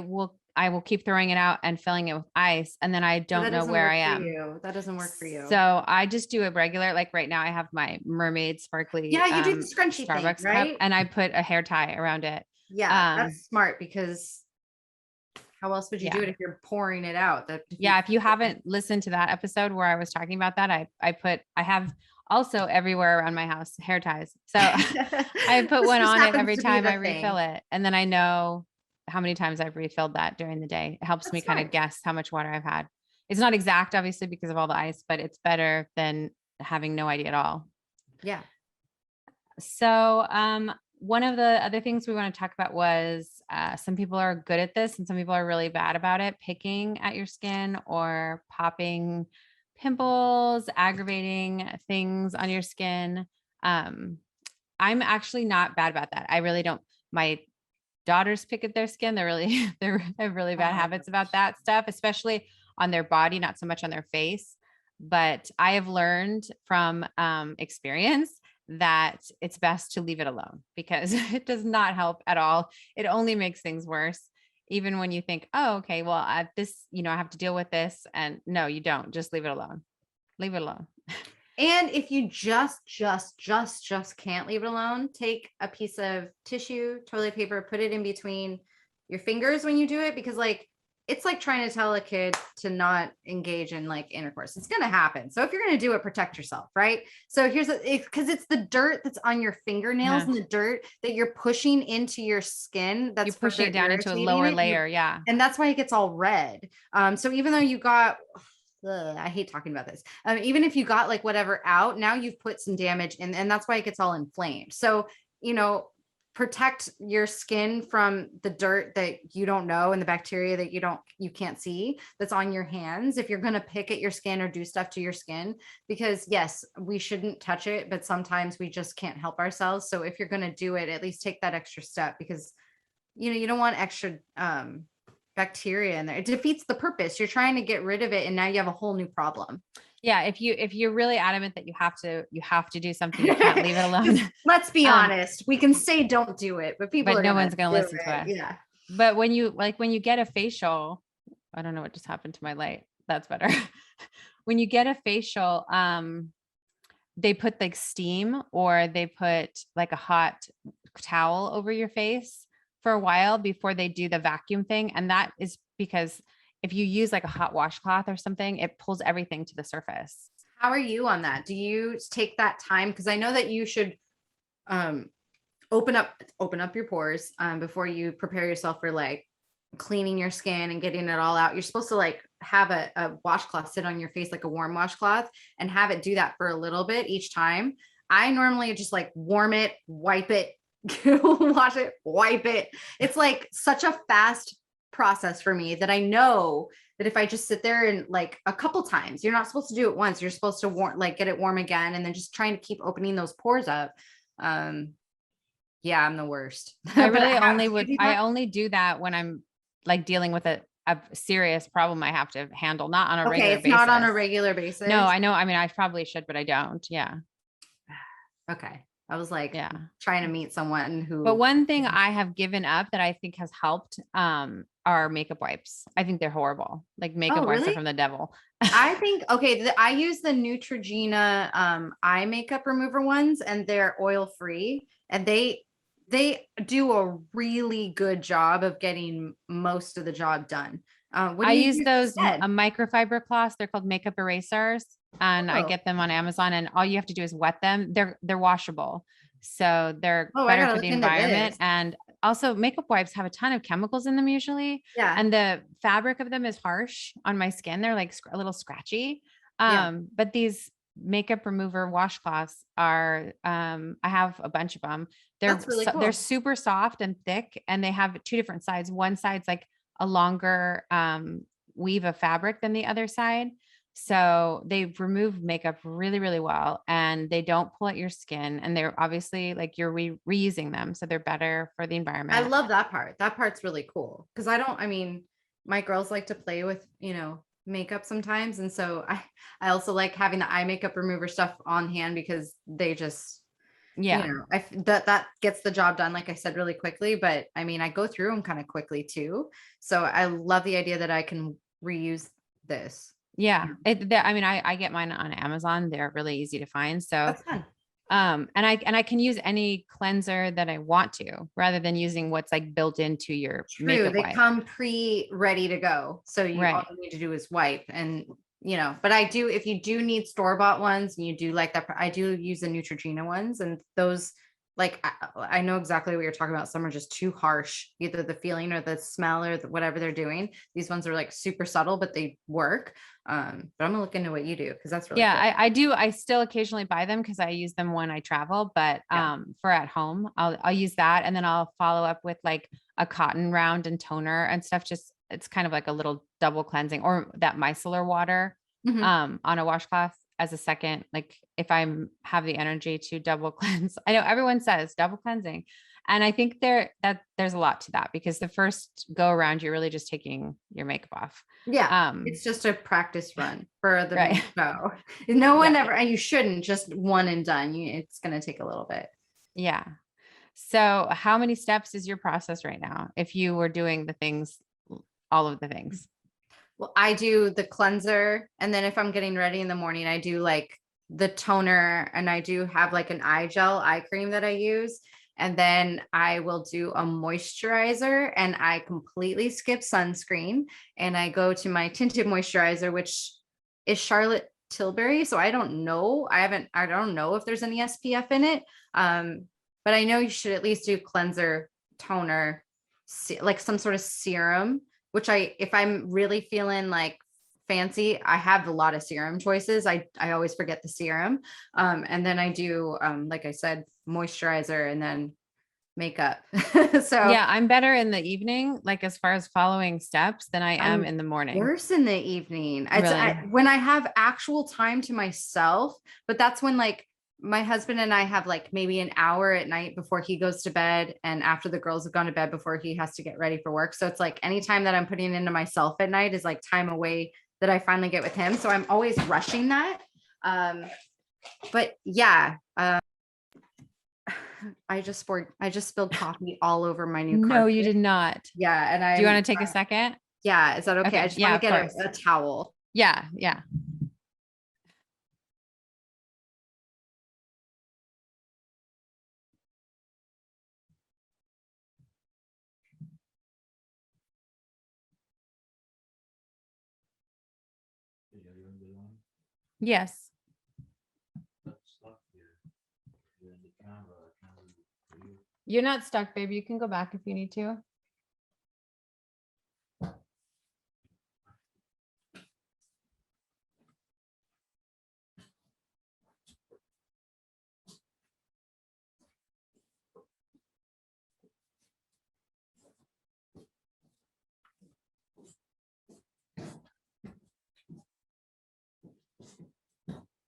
will keep throwing it out and filling it with ice, and then I don't know where I am. That doesn't work for you. So I just do it regular. Like right now, I have my mermaid sparkly Yeah, you do the scrunchy thing, Starbucks right? cup, and I put a hair tie around it. Yeah, that's smart because How else would you Yeah. do it if you're pouring it out? If you haven't listened to that episode where I was talking about that, I have also everywhere around my house hair ties. So I put This one just on it happens every to be time the I refill thing. it. And then I know how many times I've refilled that during the day. It helps me That's kind of smart. guess how much water I've had. It's not exact, obviously, because of all the ice, but it's better than having no idea at all. Yeah. So, one of the other things we want to talk about was some people are good at this and some people are really bad about it, picking at your skin or popping pimples, aggravating things on your skin. I'm actually not bad about that. I really don't. My daughters pick at their skin. They have really bad habits about that stuff, especially on their body, not so much on their face. But I have learned from experience that it's best to leave it alone because it does not help at all. It only makes things worse. Even when you think, oh, okay, well, I have to deal with this. And no, you don't. Just leave it alone. Leave it alone. And if you just can't leave it alone, take a piece of tissue, toilet paper, put it in between your fingers when you do it, because like it's like trying to tell a kid to not engage in like intercourse. It's going to happen. So if you're going to do it, protect yourself, right? So because it's the dirt that's on your fingernails and the dirt that you're pushing into your skin. That's you're pushing it down into a irritating lower it. layer. Yeah. And that's why it gets all red. So even though you got, I hate talking about this. Even if you got like whatever out, now you've put some damage in, and that's why it gets all inflamed. So, protect your skin from the dirt that you don't know and the bacteria that you can't see that's on your hands if you're going to pick at your skin or do stuff to your skin, because yes, we shouldn't touch it, but sometimes we just can't help ourselves. So if you're going to do it, at least take that extra step, because you don't want extra bacteria in there. It defeats the purpose. You're trying to get rid of it and now you have a whole new problem. Yeah, if you're really adamant that you have to do something, you can't leave it alone. Let's be honest. We can say don't do it, but no one's going to listen to us. Yeah. But when you get a facial, I don't know what just happened to my light. That's better. When you get a facial, they put like steam or they put like a hot towel over your face for a while before they do the vacuum thing. And that is because if you use like a hot washcloth or something, it pulls everything to the surface. How are you on that? Do you take that time? Because I know that you should open up your pores before you prepare yourself for like cleaning your skin and getting it all out. You're supposed to like have a washcloth sit on your face, like a warm washcloth, and have it do that for a little bit each time. I normally just like warm it, wipe it, wash it, wipe it. It's like such a fast process for me that I know that if I just sit there and like a couple times, you're not supposed to do it once. You're supposed to get it warm again, and then just trying to keep opening those pores up. Yeah, I'm the worst. I only do that when I'm like dealing with a serious problem I have to handle, not on a regular basis. Not on a regular basis. No, I know. I mean, I probably should, but I don't. Yeah. Okay. I was like, yeah, trying to meet someone who. But one thing I have given up that I think has helped are makeup wipes. I think they're horrible. Like makeup wipes are from the devil. I think, I use the Neutrogena eye makeup remover ones, and they're oil free, and they do a really good job of getting most of the job done. I use those microfiber cloths. They're called makeup erasers, and I get them on Amazon, and all you have to do is wet them. They're washable. So they're better for the environment. And also makeup wipes have a ton of chemicals in them usually. Yeah. And the fabric of them is harsh on my skin. They're like a little scratchy. But these makeup remover washcloths are, I have a bunch of them. That's really cool. They're super soft and thick, and they have two different sides. One side's like a longer weave of fabric than the other side. So they remove makeup really, really well, and they don't pull at your skin, and they're obviously like you're reusing them. So they're better for the environment. I love that part. That part's really cool. Cause my girls like to play with, makeup sometimes. And so I also like having the eye makeup remover stuff on hand, because they just, that gets the job done, like I said, really quickly. But I go through them kind of quickly too. So I love the idea that I can reuse this. Yeah. I get mine on Amazon. They're really easy to find. So that's fun. And I can use any cleanser that I want to, rather than using what's like built into your True, makeup they wipe. come ready to go. So all Right. you need to do is wipe and but I do, if you do need store-bought ones and you do like that, I do use the Neutrogena ones, and those, like, I know exactly what you're talking about. Some are just too harsh, either the feeling or the smell or whatever they're doing. These ones are like super subtle, but they work. But I'm gonna look into what you do, because that's really cool. I do. I still occasionally buy them because I use them when I travel, but for at home, I'll use that. And then I'll follow up with like a cotton round and toner and stuff. Just, it's kind of like a little double cleansing, or that micellar water Mhm. on a washcloth as a second, like if I'm have the energy to double cleanse. I know everyone says double cleansing. And I think there's a lot to that, because the first go around, you're really just taking your makeup off. Yeah, it's just a practice run for the Right. show. No one Yeah. ever, and you shouldn't just one and done. It's gonna take a little bit. Yeah. So how many steps is your process right now? If you were doing the things, all of the things. Well, I do the cleanser, and then if I'm getting ready in the morning, I do like the toner, and I do have like an eye cream that I use. And then I will do a moisturizer, and I completely skip sunscreen, and I go to my tinted moisturizer, which is Charlotte Tilbury. So I don't know. I don't know if there's any SPF in it. But I know you should at least do cleanser, toner, like some sort of serum, which if I'm really feeling like fancy, I have a lot of serum choices. I always forget the serum. And then I do, like I said, moisturizer, and then makeup. So Yeah, I'm better in the evening, like as far as following steps, than I am I'm in the morning. worse in the evening. Really? When I have actual time to myself, but that's when, like, my husband and I have like maybe an hour at night before he goes to bed, and after the girls have gone to bed before he has to get ready for work. So it's like any time that I'm putting into myself at night is like time away that I finally get with him. So I'm always rushing that. But yeah, I just spilled coffee all over my new No, you carpet. did not. Yeah, and Do you want to take a second? yeah, is that okay? I Okay. just Yeah, want to of get course. a towel. Yeah. Yeah. Yes. You're not stuck, baby. You can go back if you need to.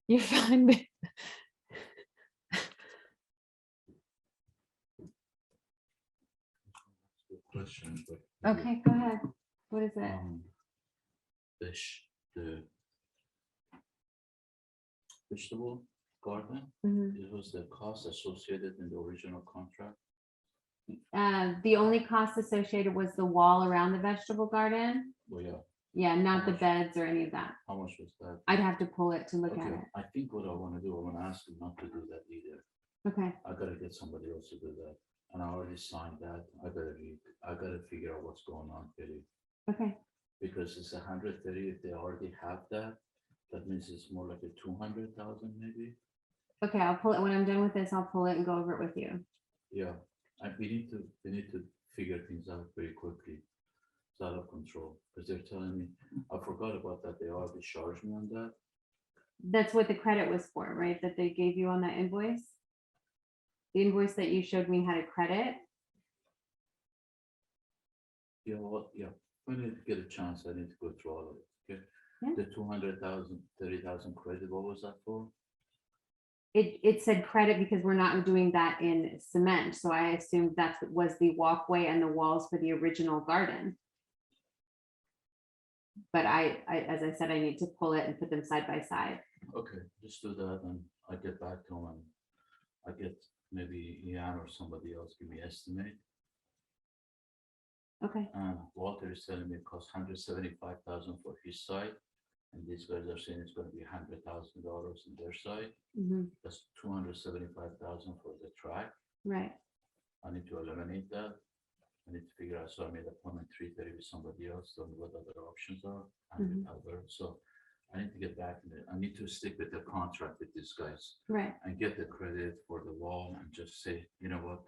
You're fine. Babe. Question, but Okay, go ahead. What is it? the vegetable garden, Mhm. it was the cost associated in the original contract. The only cost associated was the wall around the vegetable garden. Well, yeah, Yeah, not the much? beds or any of that. how much was that? I'd have to pull it to look at Okay, it. I think what I want to do, I want to ask you not to do that either. Okay. I gotta get somebody else to do that, and I already signed that. I gotta figure out what's going on, Kitty, Okay. because it's 130. If they already have that, that means it's more like a 200,000 maybe. Okay. I'll pull it when I'm done with this. I'll pull it and go over it with you. Yeah, we need to figure things out very quickly. It's out of control, because they're telling me, I forgot about that. They already charged me on that. That's what the credit was for, right? That they gave you on that invoice. The invoice that you showed me had a credit. Yeah, well, yeah, when I get a chance, I need to go through all of it, okay? Yeah. The 200,000, 30,000 credit, what was that for? It said credit because we're not doing that in cement. So I assumed that was the walkway and the walls for the original garden. But as I said, I need to pull it and put them side by side. Okay, just do that, and I get back to them, and I get maybe Ian or somebody else give me estimate. Okay. Walter is telling me it costs 175,000 for his side, And these guys are saying it's gonna be $100,000 on their side. Mhm. That's 275,000 for the track. Right. I need to eliminate that. I need to figure out, so I made appointment 3:30 with somebody else, so what other options are. Mhm. So I need to get back in it. I need to stick with the contract with these guys Right. and get the credit for the wall and just say, you know what?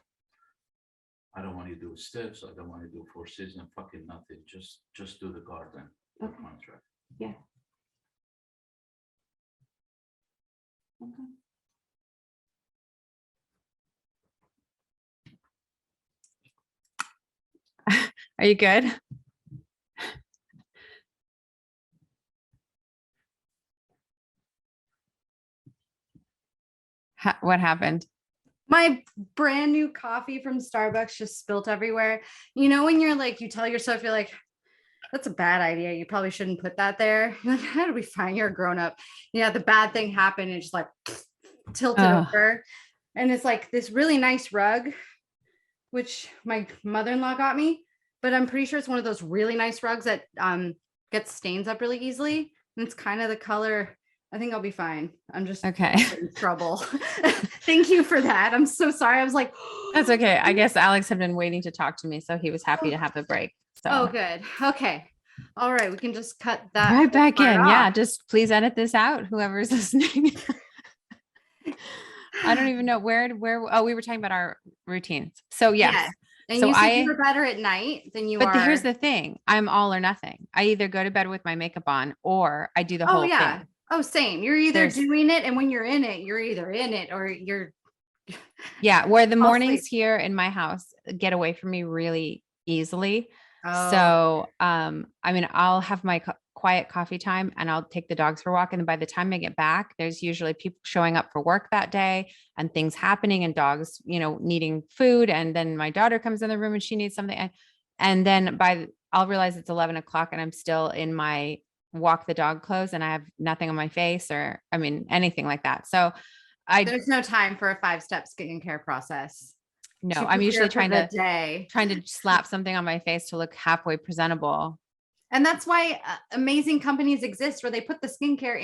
I don't want you to do steps. I don't want you to do four seasons, fucking nothing. Just do the garden for Okay. contract. Yeah. Okay. Are you good? What happened? My brand new coffee from Starbucks just spilt everywhere. You know, when you're like, you tell yourself, you're like, that's a bad idea. You probably shouldn't put that there. You're like, that'll be fine. You're a grown up. Yeah, the bad thing happened and just like tilted Ugh. over. And it's like this really nice rug, which my mother-in-law got me, but I'm pretty sure it's one of those really nice rugs that gets stains up really easily. And it's kind of the color. I think I'll be fine. I'm just Okay. in trouble. Thank you for that. I'm so sorry. I was like, That's okay. I guess Alex had been waiting to talk to me, so he was happy to have the break. So oh, good. Okay. All right. We can just cut that right back part in. Yeah, off. just please edit this out, whoever's listening. I don't even know where, oh, we were talking about our routines. So yes. Yes. And So you said you were better at night than you are. here's the thing. I'm all or nothing. I either go to bed with my makeup on or I do the oh whole yeah. thing. Oh, same. You're either There's- doing it, and when you're in it, you're either in it or you're Yeah, where the I'll mornings sleep. here in my house get away from me really easily. Oh, So, I mean, I'll have my quiet coffee time and I'll take the dogs for a walk. And then by the time I get back, there's usually people showing up for work that day and things happening and dogs, you know, needing food. And then my daughter comes in the room and she needs something. And then I'll realize it's 11 o'clock and I'm still in my walk the dog clothes and I have nothing on my face or, I mean, anything like that. So there's no time for a 5-step skincare process. no, to I'm usually prepare for trying the trying day. to slap something on my face to look halfway presentable. And that's why amazing companies exist where they put the skincare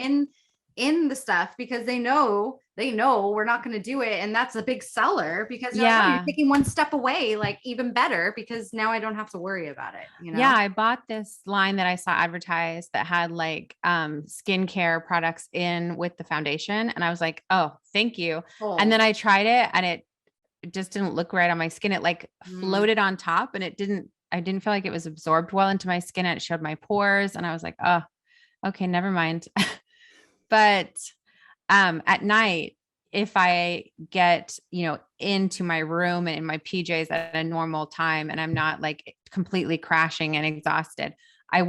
in the stuff because they know we're not going to do it, and that's a big seller because you're like, oh, you're taking one step away, like even better because now I don't have to worry about it. You know? Yeah, I bought this line that I saw advertised that had like skincare products in with the foundation, and I was like, oh, thank you. Oh. And then I tried it, and it just didn't look right on my skin. It like floated on top, and I didn't feel like it was absorbed well into my skin. And it showed my pores, and I was like, oh, okay, never mind. But at night, if I get, you know, into my room and in my PJs at a normal time and I'm not like completely crashing and exhausted, I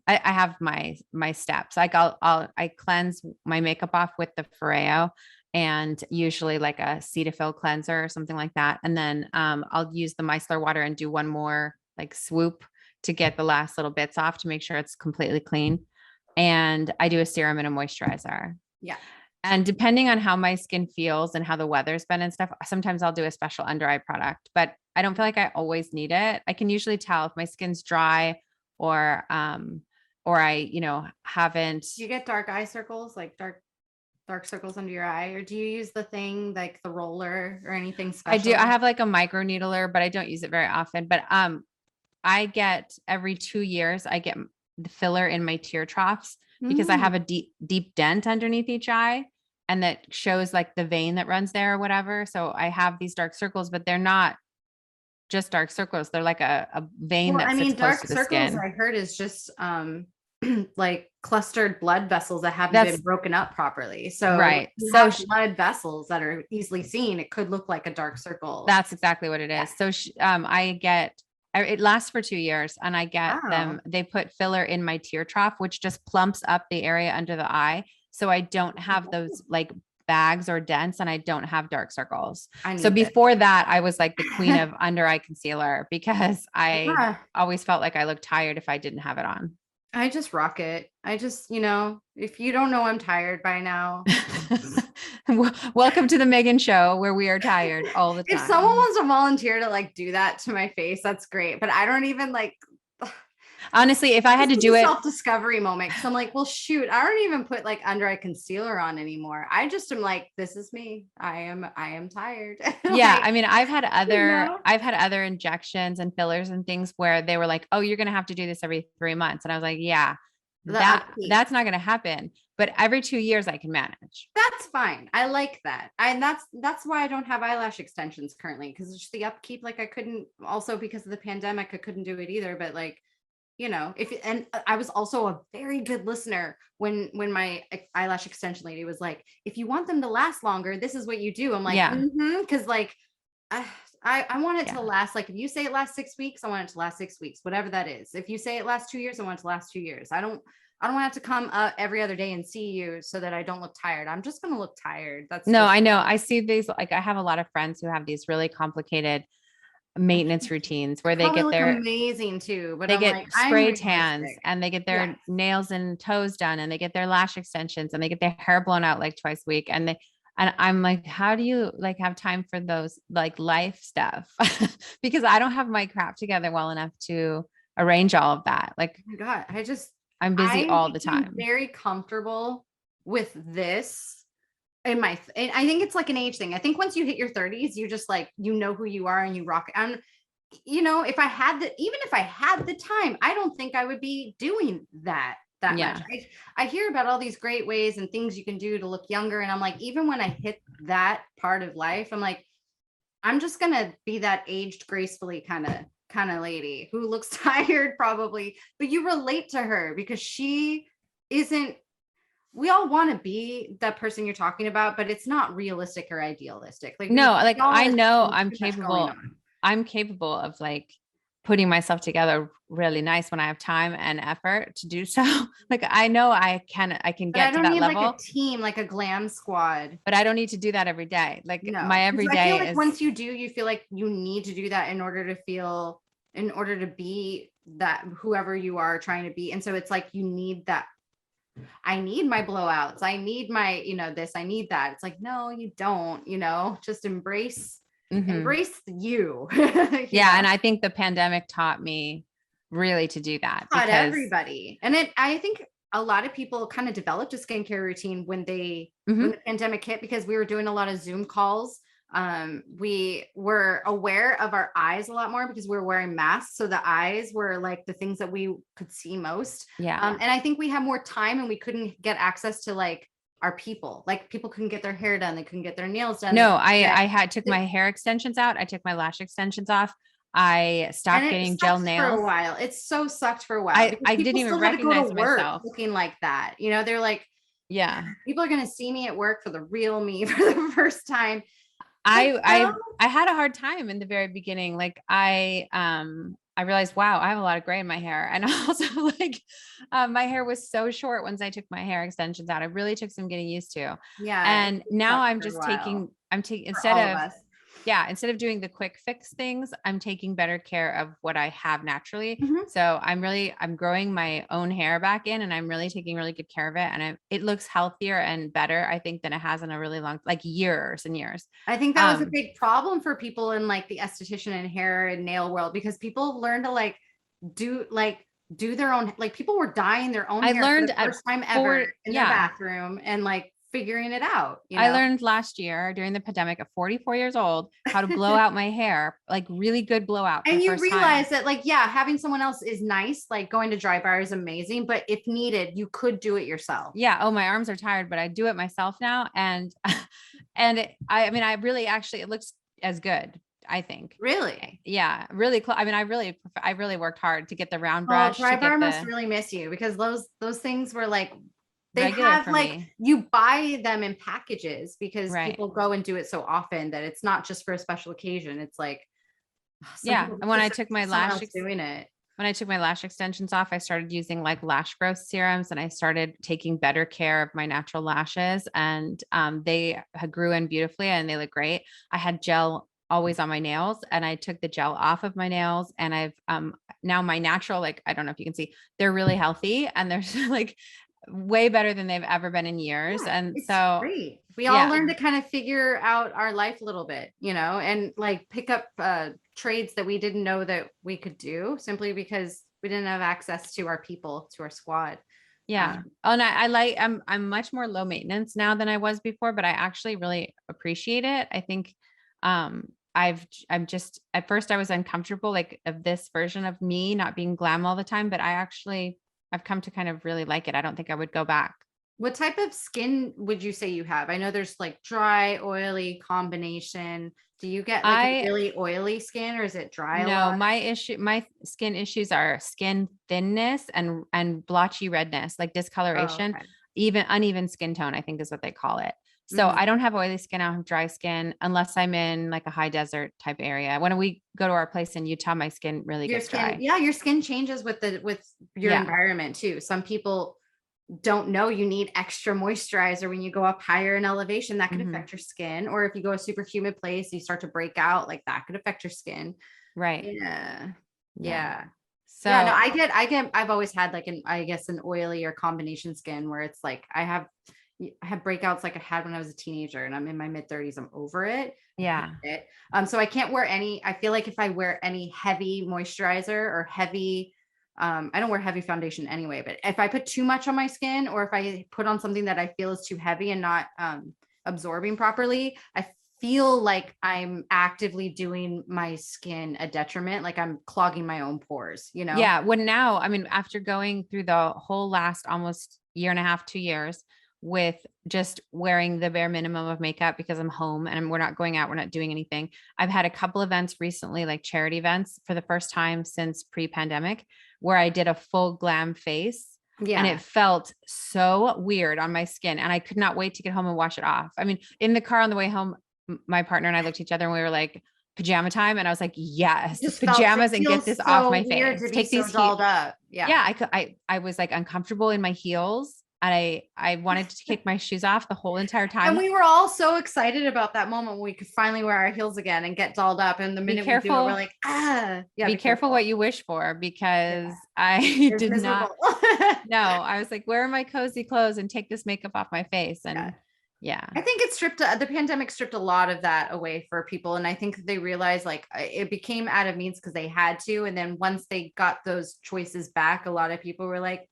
have my steps. Like I cleanse my makeup off with the Foreo and usually like a Cetaphil cleanser or something like that. And then I'll use the micellar water and do one more like swoop to get the last little bits off to make sure it's completely clean. And I do a serum and a moisturizer. Yeah. And depending on how my skin feels and how the weather's been and stuff, sometimes I'll do a special under eye product, but I don't feel like I always need it. I can usually tell if my skin's dry or I, you know, haven't. Do you get dark eye circles, like dark circles under your eye, or do you use the thing like the roller or anything special? I do. I have like a micro needler, but I don't use it very often. But I get every 2 years, I get the filler in my tear troughs because I have a deep dent underneath each eye. And that shows like the vein that runs there or whatever. So I have these dark circles, but they're not just dark circles. They're like a vein that sits close to the circles skin. I heard is just like clustered blood vessels that haven't been broken up properly. So right. So blood vessels that are easily seen, it could look like a dark circle. That's exactly what it is. Yeah. So it lasts for 2 years and I get them. They put filler in my tear trough, which just plumps up the area under the eye. So I don't have those like bags or dents and I don't have dark circles. So before that, I was like the queen of under eye concealer because I always felt like I looked tired if I didn't have it on. I just rock it. I just, you know, if you don't know I'm tired by now. Welcome to the Megan show where we are tired all the time. If someone wants to volunteer to like do that to my face, that's great. But I don't even like, Honestly, if I had to This do is a it, self-discovery moment. So I'm like, well, shoot, I don't even put like under eye concealer on anymore. I just am like, this is me. I am tired. yeah, Like, I mean, you know? I've had other injections and fillers and things where they were like, oh, you're going to have to do this every 3 months. And I was like, yeah, The upkeep. that's not going to happen. But every 2 years I can manage. That's fine. I like that. And that's why I don't have eyelash extensions currently, because it's just the upkeep. Like I couldn't, also because of the pandemic, I couldn't do it either. But like, you know, if and I was also a very good listener when my eyelash extension lady was like, if you want them to last longer, this is what you do. I'm like, Yeah. because like I, I want it Yeah. to last. Like if you say it lasts 6 weeks, I want it to last 6 weeks, whatever that is. If you say it lasts 2 years, I want it to last 2 years. I don't want to have to come every other day and see you so that I don't look tired. I'm just going to look tired. That's No, just, I know. I see these, like I have a lot of friends who have these really complicated maintenance routines where they probably get look their, amazing too. But they I'm get like, I'm spray tans realistic. and they get their Yes. nails and toes done and they get their lash extensions and they get their hair blown out like twice a week. And I'm like, how do you like have time for those like life stuff? Because I don't have my crap together well enough to arrange all of that. Like Oh my God, I'm busy I all the became time. very comfortable with this in my, and I think it's like an age thing. I think once you hit your 30s, you just like, you know who you are and you rock. And you know, if I had even if I had the time, I don't think I would be doing that Yeah. much. I hear about all these great ways and things you can do to look younger. And I'm like, even when I hit that part of life, I'm like, I'm just gonna be that aged gracefully kind of lady who looks tired probably, but you relate to her because she isn't, we all want to be that person you're talking about, but it's not realistic or idealistic. Like No, like I know too much going on. I'm capable of like putting myself together really nice when I have time and effort to do so. Like I know I can But I get to don't that need like level, a team, like a glam squad. but I don't need to do that every day. Like No, my 'cause every I feel day like is once you do, you feel like you need to do that in order to feel, in order to be that whoever you are trying to be. And so it's like you need that. I need my blowouts. I need my, you know, this, I need that. It's like, no, you don't, you know, just embrace Mhm. you. Yeah, and I think the pandemic taught me really to do that Taught because everybody. And I think a lot of people kind of developed a skincare routine when Mhm. the pandemic hit, because we were doing a lot of Zoom calls. We were aware of our eyes a lot more because we were wearing masks. So the eyes were like the things that we could see most. Yeah. And I think we had more time and we couldn't get access to like our people. Like people couldn't get their hair done. They couldn't get their nails done. No, I took my hair extensions out. I took my lash extensions off. I And stopped it getting gel sucked for a nails. while. It so sucked for a while because I didn't people even still had to go recognize to work myself. looking like that. You know, they're like, Yeah. people are going to see me at work for the real me for the first time. I had a hard time in the very beginning. Like I realized, wow, I have a lot of gray in my hair. And also like my hair was so short once I took my hair extensions out. It really took some getting used to. Yeah. And now I'm For a just while I'm taking for all of us. instead of doing the quick fix things, I'm taking better care of what I have naturally. Mhm. So I'm growing my own hair back in and I'm really taking really good care of it. And it looks healthier and better, I think, than it has in a really long, like years and years. I think that was a big problem for people in like the esthetician and hair and nail world, because people learned to do their own, like people were dyeing their own I hair for learned the first time ever in their bathroom and like figuring it out. You know? I learned last year during the pandemic at 44 years old, how to blow out my hair, like really good blowout. And you realize that like, yeah, having someone else is nice. Like going to dry bar is amazing, but if needed, you could do it yourself. Yeah. Oh, my arms are tired, but I do it myself now. And, I mean, I really actually, it looks as good, I think. Really? Yeah. Really close. I mean, I really worked hard to get the round Oh, brush. dry to get bar must the really miss you, because those things were like, they regular have for like, me. you buy them in packages because Right. people go and do it so often that it's not just for a special occasion. It's like, Yeah. And when I took my someone else doing it. when I took my lash extensions off, I started using like lash growth serums and I started taking better care of my natural lashes, and they grew in beautifully and they look great. I had gel always on my nails and I took the gel off of my nails, and I've now my natural, like, I don't know if you can see, they're really healthy and they're like way better than they've ever been in years. Yeah, And it's so great. We all learn to kind of figure out our life a little bit, you know, and like pick up trades that we didn't know that we could do simply because we didn't have access to our people, to our squad. Yeah. Oh, and I like, I'm much more low maintenance now than I was before, but I actually really appreciate it. I think, I'm just, at first I was uncomfortable, like of this version of me not being glam all the time, but I've come to kind of really like it. I don't think I would go back. What type of skin would you say you have? I know there's like dry, oily combination. Do you get like a really oily skin, or is it dry a No, lot? my skin issues are skin thinness and blotchy redness, like Oh, discoloration, okay. even uneven skin tone, I think is what they call it. So Mhm. I don't have oily skin. I don't have dry skin unless I'm in like a high desert type area. When we go to our place in Utah, my skin really Your gets skin, dry. yeah, your skin changes with your Yeah. environment too. Some people don't know you need extra moisturizer when you go up higher in elevation. That could Mhm. affect your skin. Or if you go a super humid place, you start to break out, like that could affect your skin. Right. Yeah. Yeah. Yeah. So Yeah, no, I've always had like I guess an oily or combination skin where it's like I have breakouts like I had when I was a teenager, and I'm in my mid 30s. I'm over it. I hate yeah. it. So I can't wear any, I feel like if I wear any heavy moisturizer or heavy, I don't wear heavy foundation anyway, but if I put too much on my skin, or if I put on something that I feel is too heavy and not absorbing properly, I feel like I'm actively doing my skin a detriment, like I'm clogging my own pores, you know? Yeah. When now, I mean, after going through the whole last almost year and a half, 2 years with just wearing the bare minimum of makeup because I'm home and we're not going out, we're not doing anything. I've had a couple events recently, like charity events for the first time since pre-pandemic, where I did a full glam face. Yeah. And it felt so weird on my skin. And I could not wait to get home and wash it off. I mean, in the car on the way home, my partner and I looked at each other and we were like, pajama time. And I was like, yes, pajamas, and get this off my face. Take these dolled up. Yeah. Yeah. I was like uncomfortable in my heels. And I wanted to take my shoes off the whole entire time. And we were all so excited about that moment when we could finally wear our heels again and get dolled up. And the minute we do it, we're like, yeah. Be careful what you wish for, because I It's did miserable. not. No, I was like, where are my cozy clothes, and take this makeup off my face. And yeah. I think the pandemic stripped a lot of that away for people. And I think they realized like it became out of means because they had to. And then once they got those choices back, a lot of people were like,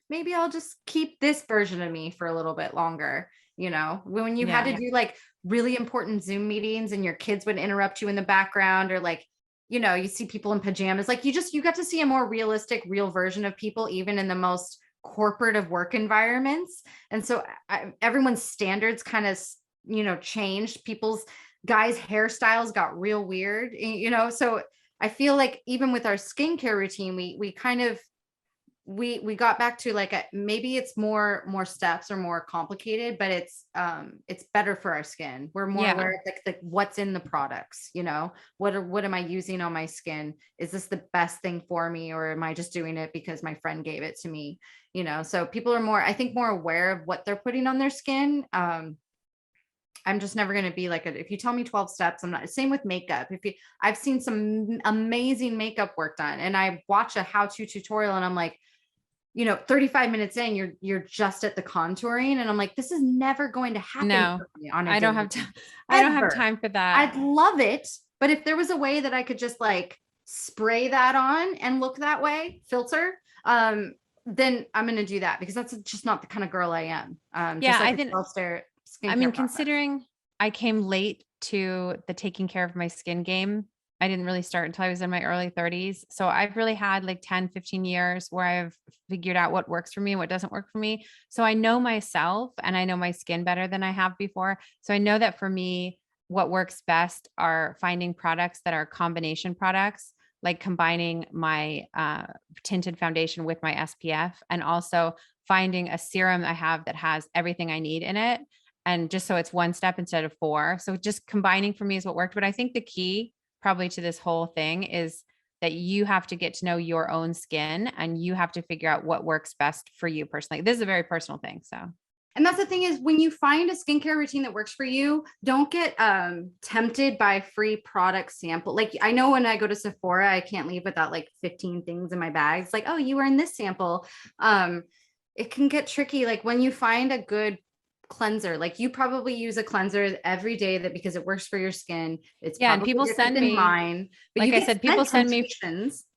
maybe I'll just keep this version of me for a little bit longer. You know, when you had to do like really important Zoom meetings and your kids would interrupt you in the background, or like, you know, you see people in pajamas, like you got to see a more realistic, real version of people, even in the most corporate of work environments. And so everyone's standards kind of, you know, changed. People's guys' hairstyles got real weird, you know? So I feel like even with our skincare routine, we kind of, we got back to like maybe it's more steps or more complicated, but it's better for our skin. We're more aware of like what's in the products, you know, what am I using on my skin? Is this the best thing for me, or am I just doing it because my friend gave it to me? You know, so people are more, I think, more aware of what they're putting on their skin. I'm just never going to be like if you tell me 12 steps, I'm not. Same with makeup. I've seen some amazing makeup work done, and I watch a how-to tutorial and I'm like, you know, 35 minutes in, you're just at the contouring. And I'm like, this is never going to happen. No, for me on a I don't have time. I don't have time for that. I'd love it. But if there was a way that I could just like spray that on and look that way, filter, then I'm going to do that, because that's just not the kind of girl I am. Yeah, just like I think, I mean, considering I came late to the taking care of my skin game, I didn't really start until I was in my early 30s. So I've really had like 10, 15 years where I've figured out what works for me and what doesn't work for me. So I know myself and I know my skin better than I have before. So I know that for me, what works best are finding products that are combination products, like combining my tinted foundation with my SPF, and also finding a serum I have that has everything I need in it. And just so it's one step instead of four. So just combining for me is what worked. But I think the key probably to this whole thing is that you have to get to know your own skin, and you have to figure out what works best for you personally. This is a very personal thing. So, and that's the thing, is when you find a skincare routine that works for you, don't get tempted by free product sample. Like I know when I go to Sephora, I can't leave without like 15 things in my bag. It's like, oh, you were in this sample. It can get tricky. Like when you find a good cleanser, like you probably use a cleanser every day that because it works for your skin. It's and people send me mine, but like I said, people send me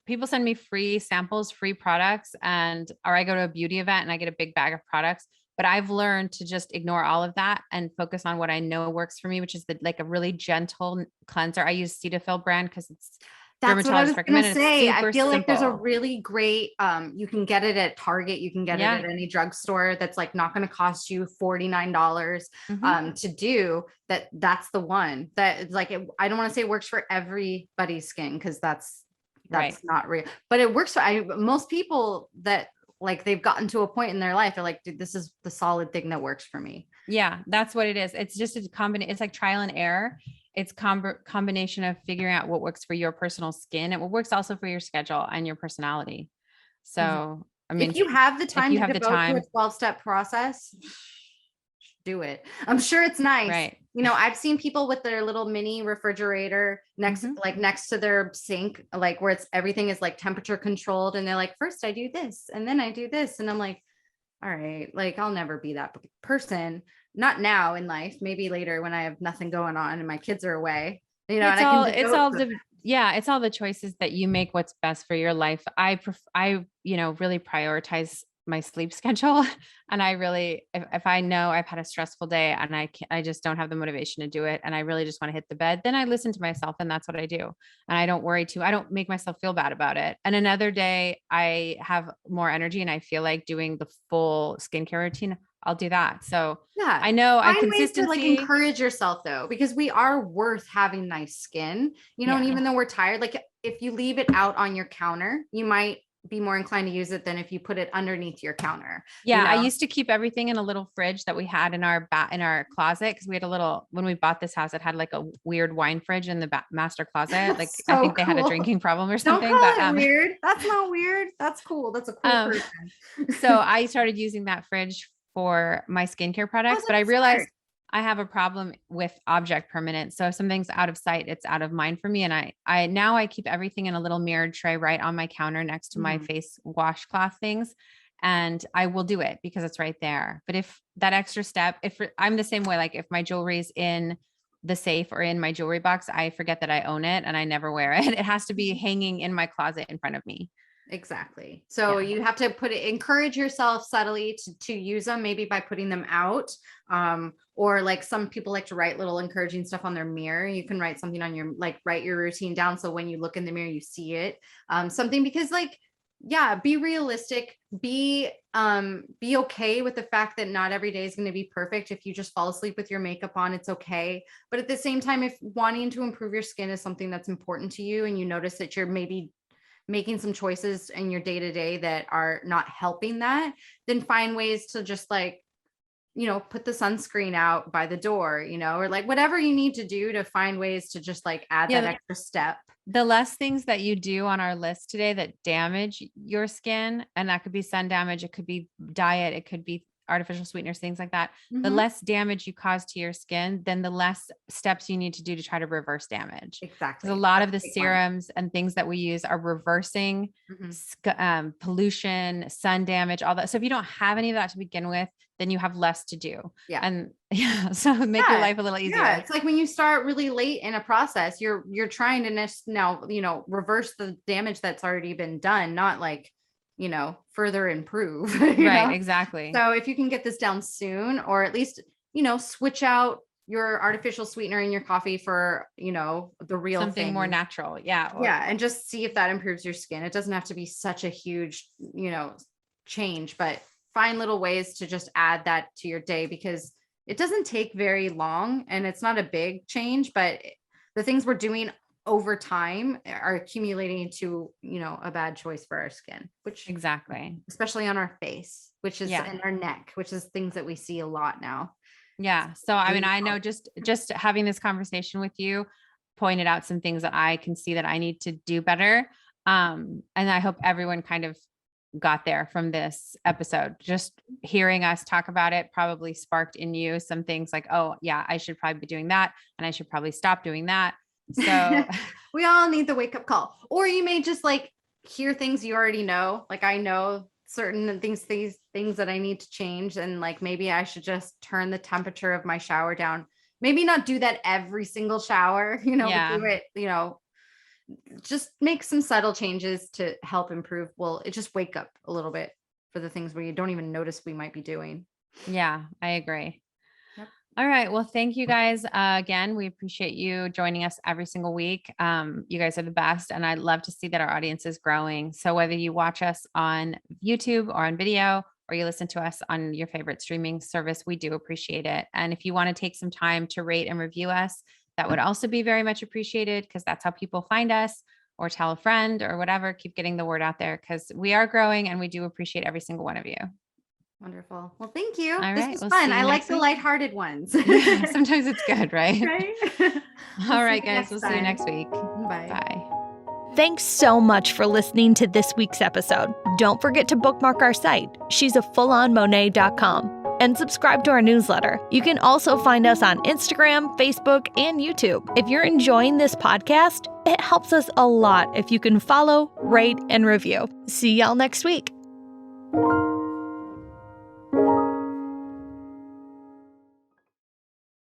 people send me free samples, free products, or I go to a beauty event and I get a big bag of products. But I've learned to just ignore all of that and focus on what I know works for me, which is like a really gentle cleanser. I use Cetaphil brand because it's That's what I was gonna dermatologist-recommended. It's say. I super feel like there's a simple. really great, you can get it at Target, you can get it Yeah. at any drugstore that's like not going to cost you $49 Mhm. to do that. That's the one that it's like, I don't want to say it works for everybody's skin because that's Right. not real, but it works for most people that like they've gotten to a point in their life. They're like, dude, this is the solid thing that works for me. Yeah, that's what it is. It's just a combination. It's like trial and error. It's combination of figuring out what works for your personal skin and what works also for your schedule and your personality. So, I mean, If you have the if time you to have the devote to a time, 12-step process, do it. I'm sure it's nice. right. You know, I've seen people with their little mini refrigerator next, Mhm. like next to their sink, like where it's everything is like temperature controlled. And they're like, first I do this and then I do this. And I'm like, all right, like I'll never be that person. Not now in life, maybe later when I have nothing going on and my kids are away, you know, and I can It's devote all to the, yeah, it's all the choices that you make what's best for your life. I, really prioritize my sleep schedule. And I really, if I know I've had a stressful day and I just don't have the motivation to do it, and I really just want to hit the bed, then I listen to myself and that's what I do. And I don't worry I don't make myself feel bad about it. And another day I have more energy and I feel like doing the full skincare routine, I'll do that. So Yeah. I know Find ways to like consistency. encourage yourself though, because we are worth having nice skin, you know, and Yeah. even though we're tired, like if you leave it out on your counter, you might be more inclined to use it than if you put it underneath your counter. Yeah, You I know? used to keep everything in a little fridge that we had in our closet because we had a little, when we bought this house, it had like a weird wine fridge in the master closet. Like That's I so think they had a cool. drinking problem or Don't something, call but it weird. That's not weird. That's cool. That's a cool um person. so I started using that fridge for my skincare Oh, products, but I that's realized smart. I have a problem with object permanence. So if something's out of sight, it's out of mind for me. And I now I keep everything in a little mirrored tray right on my counter next to my Mhm. face washcloth things. And I will do it because it's right there. But if that extra step, if I'm the same way, like if my jewelry's in the safe or in my jewelry box, I forget that I own it and I never wear it. It has to be hanging in my closet in front of me. Exactly. So Yeah. you have to encourage yourself subtly to use them, maybe by putting them out. Or like some people like to write little encouraging stuff on their mirror. You can write something on write your routine down. So when you look in the mirror, you see it. Something because like, yeah, be realistic, be okay with the fact that not every day is going to be perfect. If you just fall asleep with your makeup on, it's okay. But at the same time, if wanting to improve your skin is something that's important to you and you notice that you're maybe making some choices in your day to day that are not helping that, then find ways to just like, you know, put the sunscreen out by the door, you know, or like whatever you need to do to find ways to just like add that Yeah. extra step. The less things that you do on our list today that damage your skin, and that could be sun damage, it could be diet, it could be artificial sweeteners, things like that. The Mhm. less damage you cause to your skin, then the less steps you need to do to try to reverse damage. Exactly. Because a lot That's of the a big one. serums and things that we use are reversing Mhm. pollution, sun damage, all that. So if you don't have any of that to begin with, then you have less to do. Yeah. And yeah, so make your Yeah. life a little Yeah. easier. It's like when you start really late in a process, you're trying to now, you know, reverse the damage that's already been done, not like, you know, further improve, you Right, know? exactly. So if you can get this down soon, or at least, you know, switch out your artificial sweetener in your coffee for, you know, the real Something more thing. natural. Yeah. Yeah. And just see if that improves your skin. It doesn't have to be such a huge, you know, change, but find little ways to just add that to your day because it doesn't take very long and it's not a big change, but the things we're doing over time are accumulating into, you know, a bad choice for our skin, which Exactly. especially on our face, which is Yeah. in our neck, which is things that we see a lot now. Yeah. So I mean, Really I know just having this conversation with you pointed out some things that I can see that I need to do better. And I hope everyone kind of got there from this episode. Just hearing us talk about it probably sparked in you some things like, oh yeah, I should probably be doing that. And I should probably stop doing that. So we all need the wake up call. Or you may just like hear things you already know. Like I know certain these things that I need to change. And like maybe I should just turn the temperature of my shower down. Maybe not do that every single shower, you know, but yeah. do it, you know, just make some subtle changes to help improve. Well, it just wake up a little bit for the things where you don't even notice we might be doing. Yeah, I agree. Yep. All right. Well, thank you guys. Again, we appreciate you joining us every single week. You guys are the best. And I'd love to see that our audience is growing. So whether you watch us on YouTube or on video, or you listen to us on your favorite streaming service, we do appreciate it. And if you want to take some time to rate and review us, that would also be very much appreciated, because that's how people find us, or tell a friend or whatever. Keep getting the word out there, because we are growing and we do appreciate every single one of you. Wonderful. Well, thank you. All This right, was we'll fun. see you I like next the week. lighthearted ones. Sometimes it's good, right? Right? All right, see you guys. We'll see you next next week. Bye. Bye. Thanks so much for listening to this week's episode. Don't forget to bookmark our site, she'safullonmonet.com, and subscribe to our newsletter. You can also find us on Instagram, Facebook, and YouTube. If you're enjoying this podcast, it helps us a lot if you can follow, rate, and review. See y'all next week.